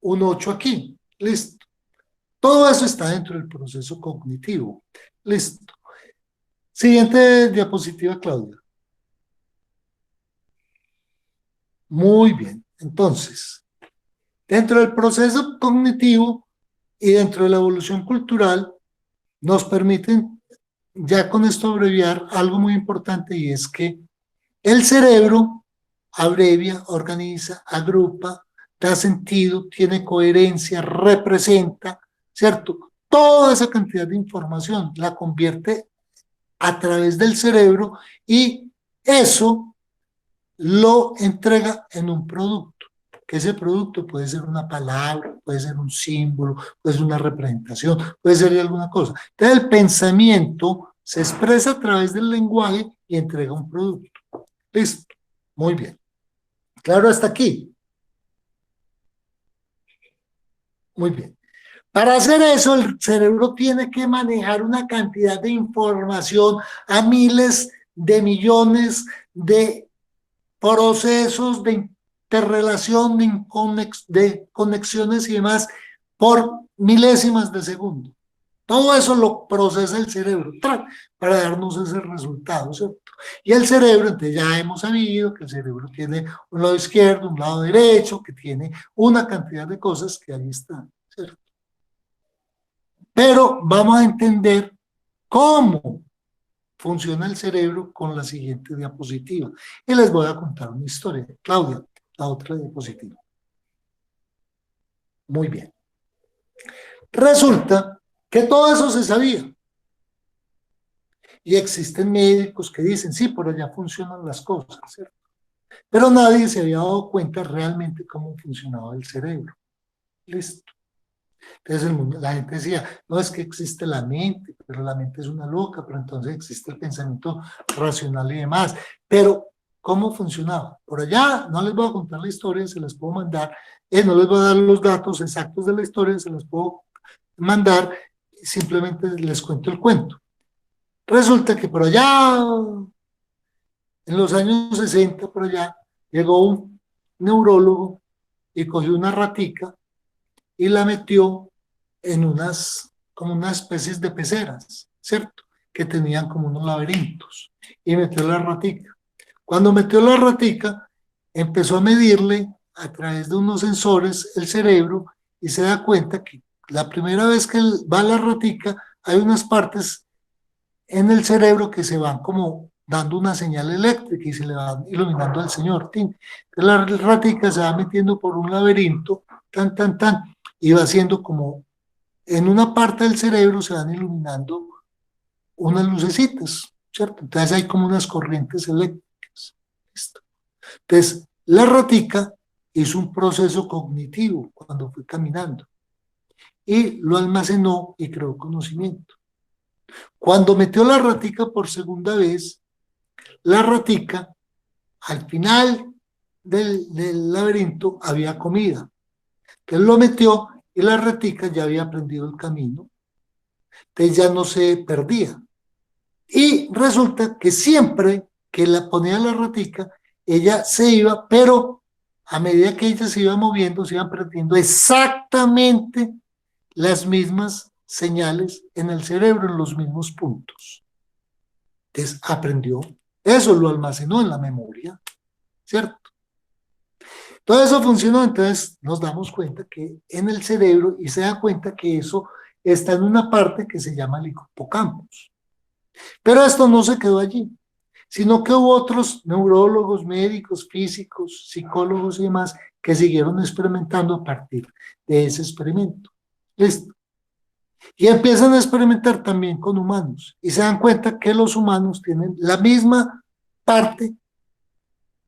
S2: un 8 aquí. Listo. Todo eso está dentro del proceso cognitivo. Listo. Siguiente diapositiva, Claudia. Muy bien. Entonces, dentro del proceso cognitivo y dentro de la evolución cultural, nos permiten, ya con esto abreviar, algo muy importante, y es que el cerebro abrevia, organiza, agrupa, da sentido, tiene coherencia, representa, ¿cierto? Toda esa cantidad de información la convierte a través del cerebro y eso lo entrega en un producto, que ese producto puede ser una palabra, puede ser un símbolo, puede ser una representación, puede ser alguna cosa. Entonces el pensamiento se expresa a través del lenguaje y entrega un producto. Listo, muy bien. Claro hasta aquí. Muy bien. Para hacer eso, el cerebro tiene que manejar una cantidad de información a miles de millones de procesos de interrelación, de conexiones y demás por milésimas de segundo. Todo eso lo procesa el cerebro para darnos ese resultado, ¿cierto? Y el cerebro, entonces ya hemos sabido que el cerebro tiene un lado izquierdo, un lado derecho, que tiene una cantidad de cosas que ahí están, ¿cierto? Pero vamos a entender cómo funciona el cerebro con la siguiente diapositiva. Y les voy a contar una historia. Claudia, la otra diapositiva. Muy bien. Resulta que todo eso se sabía. Y existen médicos que dicen, sí, por allá funcionan las cosas, ¿cierto? Pero nadie se había dado cuenta realmente cómo funcionaba el cerebro. Listo. Entonces la gente decía, no, es que existe la mente, pero la mente es una loca, pero entonces existe el pensamiento racional y demás. Pero, ¿cómo funcionaba? Por allá, no les voy a contar la historia, se las puedo mandar, no les voy a dar los datos exactos de la historia, se las puedo mandar, simplemente les cuento el cuento. Resulta que por allá, en los años 60, por allá, llegó un neurólogo y cogió una ratica y la metió en como unas especies de peceras, ¿cierto? que tenían como unos laberintos y metió la ratica. Cuando metió la ratica, empezó a medirle a través de unos sensores el cerebro y se da cuenta que la primera vez que va la ratica, hay unas partes en el cerebro que se van como dando una señal eléctrica y se le va iluminando al señor. Entonces la ratica se va metiendo por un laberinto, y va haciendo como en una parte del cerebro se van iluminando unas lucecitas, ¿cierto? Entonces hay como unas corrientes eléctricas. ¿Listo? Entonces, la ratica hizo un proceso cognitivo cuando fue caminando y lo almacenó y creó conocimiento. Cuando metió la ratica por segunda vez, la ratica, al final del laberinto, había comida. Entonces lo metió y la ratica ya había aprendido el camino. Entonces ya no se perdía. Y resulta que siempre que la ponía la ratica, ella se iba, pero a medida que ella se iba moviendo, se iban perdiendo exactamente las mismas señales en el cerebro, en los mismos puntos. Entonces aprendió, eso lo almacenó en la memoria, ¿cierto? Todo eso funcionó, entonces nos damos cuenta que en el cerebro, y se da cuenta que eso está en una parte que se llama el hipocampus. Pero esto no se quedó allí, sino que hubo otros neurólogos, médicos, físicos, psicólogos y demás que siguieron experimentando a partir de ese experimento. ¿Listo? Y empiezan a experimentar también con humanos y se dan cuenta que los humanos tienen la misma parte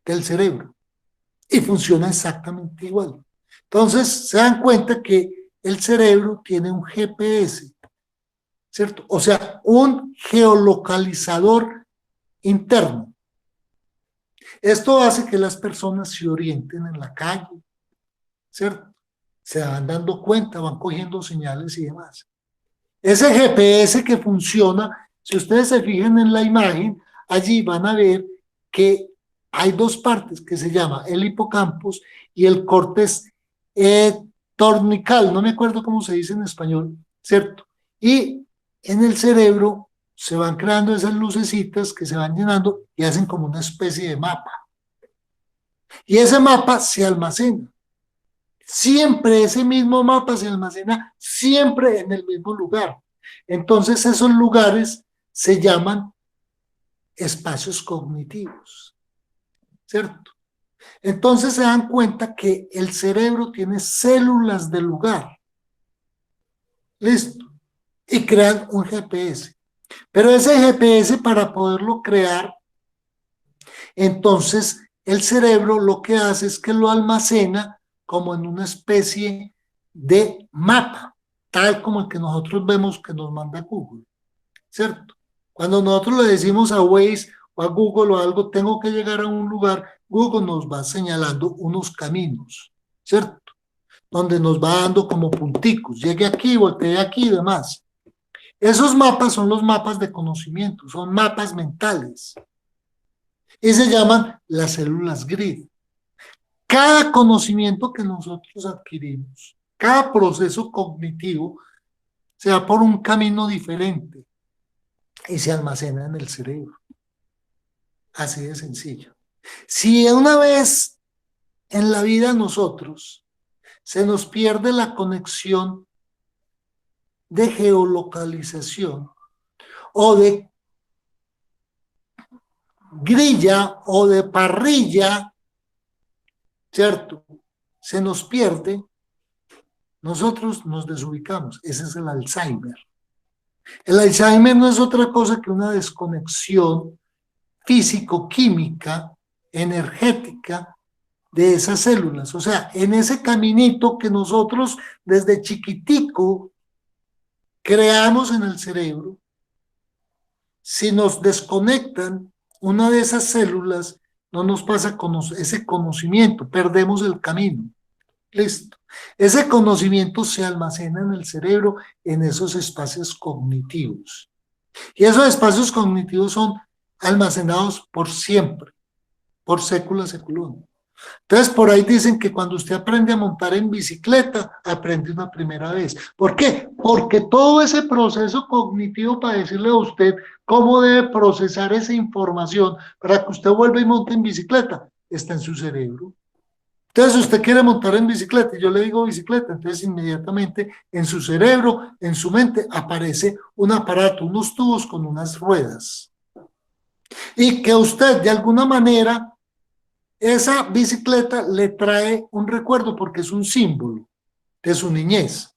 S2: del cerebro y funciona exactamente igual. Entonces se dan cuenta que el cerebro tiene un GPS, ¿cierto? O sea, un geolocalizador interno. Esto hace que las personas se orienten en la calle, ¿cierto? Se van dando cuenta, van cogiendo señales y demás. Ese GPS que funciona, si ustedes se fijan en la imagen, allí van a ver que hay dos partes que se llama el hipocampus y el córtex tornical, no me acuerdo cómo se dice en español, ¿cierto? Y en el cerebro se van creando esas lucecitas que se van llenando y hacen como una especie de mapa. Y ese mapa se almacena. Siempre ese mismo mapa se almacena siempre en el mismo lugar. Entonces esos lugares se llaman espacios cognitivos, ¿cierto? Entonces se dan cuenta que el cerebro tiene células de lugar. Listo. Y crean un GPS. Pero ese GPS, para poderlo crear, entonces el cerebro lo que hace es que lo almacena como en una especie de mapa, tal como el que nosotros vemos que nos manda Google, ¿cierto? Cuando nosotros le decimos a Waze o a Google o algo, tengo que llegar a un lugar, Google nos va señalando unos caminos, ¿cierto? Donde nos va dando como punticos, llegue aquí, voltee aquí y demás. Esos mapas son los mapas de conocimiento, son mapas mentales. Y se llaman las células grid. Cada conocimiento que nosotros adquirimos, cada proceso cognitivo, se va por un camino diferente y se almacena en el cerebro. Así de sencillo. Si una vez en la vida nosotros se nos pierde la conexión de geolocalización o de grilla o de parrilla, ¿cierto? Se nos pierde, nosotros nos desubicamos. Ese es el Alzheimer. El Alzheimer no es otra cosa que una desconexión físico-química, energética de esas células. O sea, en ese caminito que nosotros desde chiquitico creamos en el cerebro, si nos desconectan una de esas células, no nos pasa ese conocimiento, perdemos el camino. Listo. Ese conocimiento se almacena en el cerebro en esos espacios cognitivos. Y esos espacios cognitivos son almacenados por siempre, por sécula seculón. Entonces, por ahí dicen que cuando usted aprende a montar en bicicleta, aprende una primera vez. ¿Por qué? Porque todo ese proceso cognitivo para decirle a usted cómo debe procesar esa información para que usted vuelva y monte en bicicleta, está en su cerebro. Entonces, usted quiere montar en bicicleta, y yo le digo bicicleta, entonces inmediatamente en su cerebro, en su mente, aparece un aparato, unos tubos con unas ruedas. Y que usted, de alguna manera, esa bicicleta le trae un recuerdo porque es un símbolo de su niñez.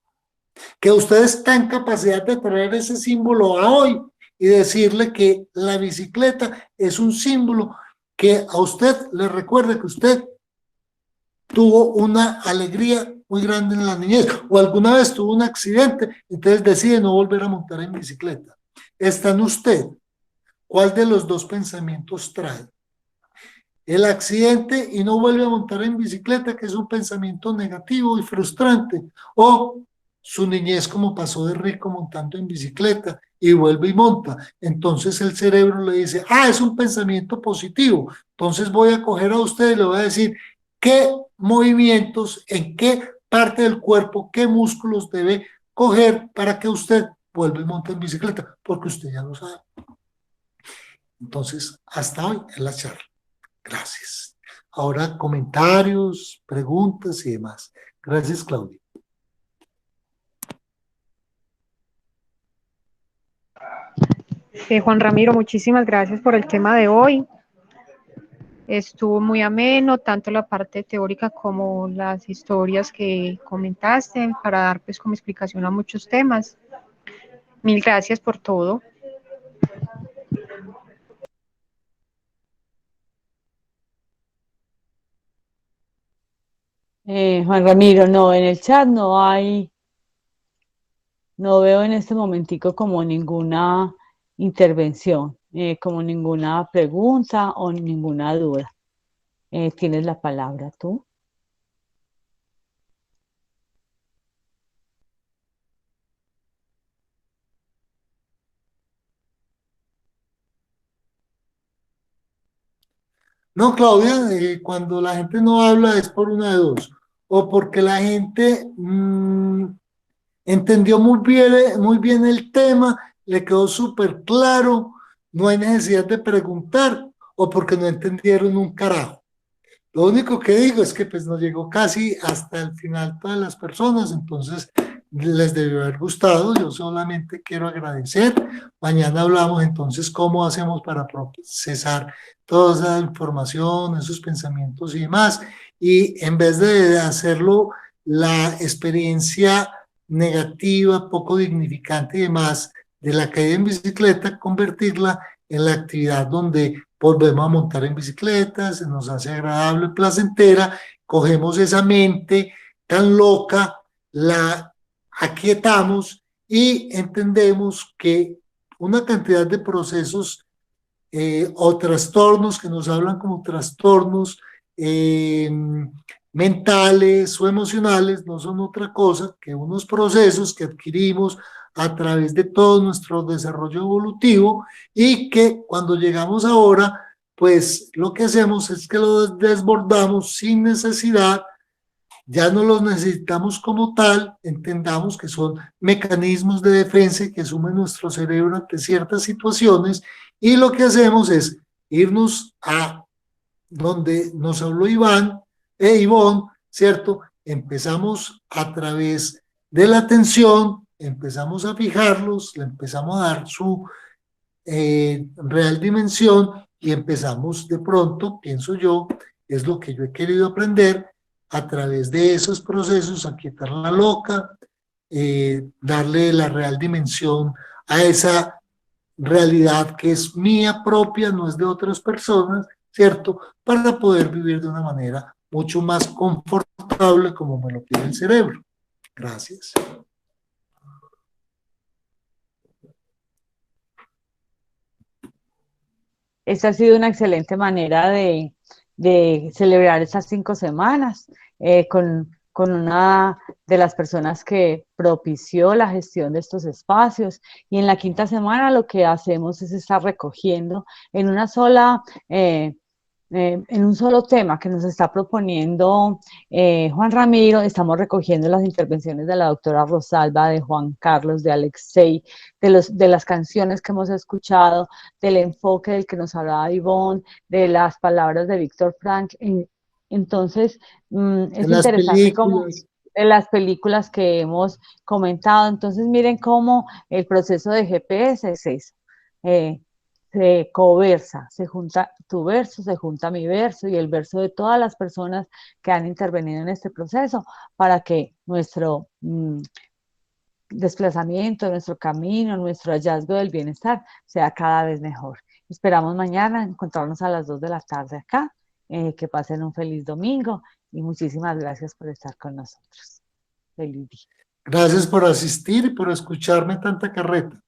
S2: Que usted está en capacidad de traer ese símbolo a hoy y decirle que la bicicleta es un símbolo que a usted le recuerde que usted tuvo una alegría muy grande en la niñez o alguna vez tuvo un accidente, entonces decide no volver a montar en bicicleta. Está en usted. ¿Cuál de los dos pensamientos trae? El accidente y no vuelve a montar en bicicleta, que es un pensamiento negativo y frustrante, o su niñez como pasó de rico montando en bicicleta y vuelve y monta. Entonces el cerebro le dice, es un pensamiento positivo, entonces voy a coger a usted y le voy a decir qué movimientos, en qué parte del cuerpo, qué músculos debe coger para que usted vuelva y monte en bicicleta, porque usted ya lo sabe. Entonces, hasta hoy en la charla. Gracias. Ahora comentarios, preguntas y demás. Gracias, Claudia.
S5: Juan Ramiro, muchísimas gracias por el tema de hoy. Estuvo muy ameno, tanto la parte teórica como las historias que comentaste para dar pues como explicación a muchos temas. Mil gracias por todo.
S1: Juan Ramiro, no, en el chat no veo en este momentico como ninguna intervención, como ninguna pregunta o ninguna duda. Tienes la palabra tú.
S2: No, Claudia, cuando la gente no habla es por una de dos, o porque la gente entendió muy bien el tema, le quedó súper claro, no hay necesidad de preguntar, o porque no entendieron un carajo. Lo único que digo es que pues nos llegó casi hasta el final todas las personas, entonces les debió haber gustado. Yo solamente quiero agradecer. Mañana hablamos entonces cómo hacemos para procesar toda esa información, esos pensamientos y demás. Y en vez de hacerlo la experiencia negativa, poco dignificante y demás de la caída en bicicleta, convertirla en la actividad donde volvemos a montar en bicicleta, se nos hace agradable, placentera, cogemos esa mente tan loca, la aquietamos y entendemos que una cantidad de procesos o trastornos que nos hablan como trastornos mentales o emocionales no son otra cosa que unos procesos que adquirimos a través de todo nuestro desarrollo evolutivo y que cuando llegamos ahora, pues lo que hacemos es que lo desbordamos sin necesidad, ya no los necesitamos como tal, entendamos que son mecanismos de defensa que asume nuestro cerebro ante ciertas situaciones y lo que hacemos es irnos a donde nos habló Iván Ivonne, ¿cierto? Empezamos a través de la atención, empezamos a fijarlos, le empezamos a dar su real dimensión y empezamos de pronto, pienso yo, es lo que yo he querido aprender, a través de esos procesos, a quitar la loca, darle la real dimensión a esa realidad que es mía propia, no es de otras personas, ¿cierto? Para poder vivir de una manera mucho más confortable como me lo pide el cerebro. Gracias.
S1: Esta ha sido una excelente manera de celebrar estas 5 semanas con una de las personas que propició la gestión de estos espacios. Y en la 5ª semana lo que hacemos es estar recogiendo en una sola en un solo tema que nos está proponiendo Juan Ramiro. Estamos recogiendo las intervenciones de la doctora Rosalba, de Juan Carlos, de Alexei, de las canciones que hemos escuchado, del enfoque del que nos hablaba Ivonne, de las palabras de Víctor Frank. Entonces,
S2: De
S1: es
S2: las
S1: interesante cómo
S2: películas.
S1: de las películas que hemos comentado. Entonces, miren cómo el proceso de GPS es eso. Eh, Se coversa, se junta tu verso, se junta mi verso y el verso de todas las personas que han intervenido en este proceso para que nuestro desplazamiento, nuestro camino, nuestro hallazgo del bienestar sea cada vez mejor. Esperamos mañana encontrarnos a las 2 de la tarde acá. Que pasen un feliz domingo y muchísimas gracias por estar con nosotros. Feliz día.
S2: Gracias por asistir y por escucharme tanta carreta.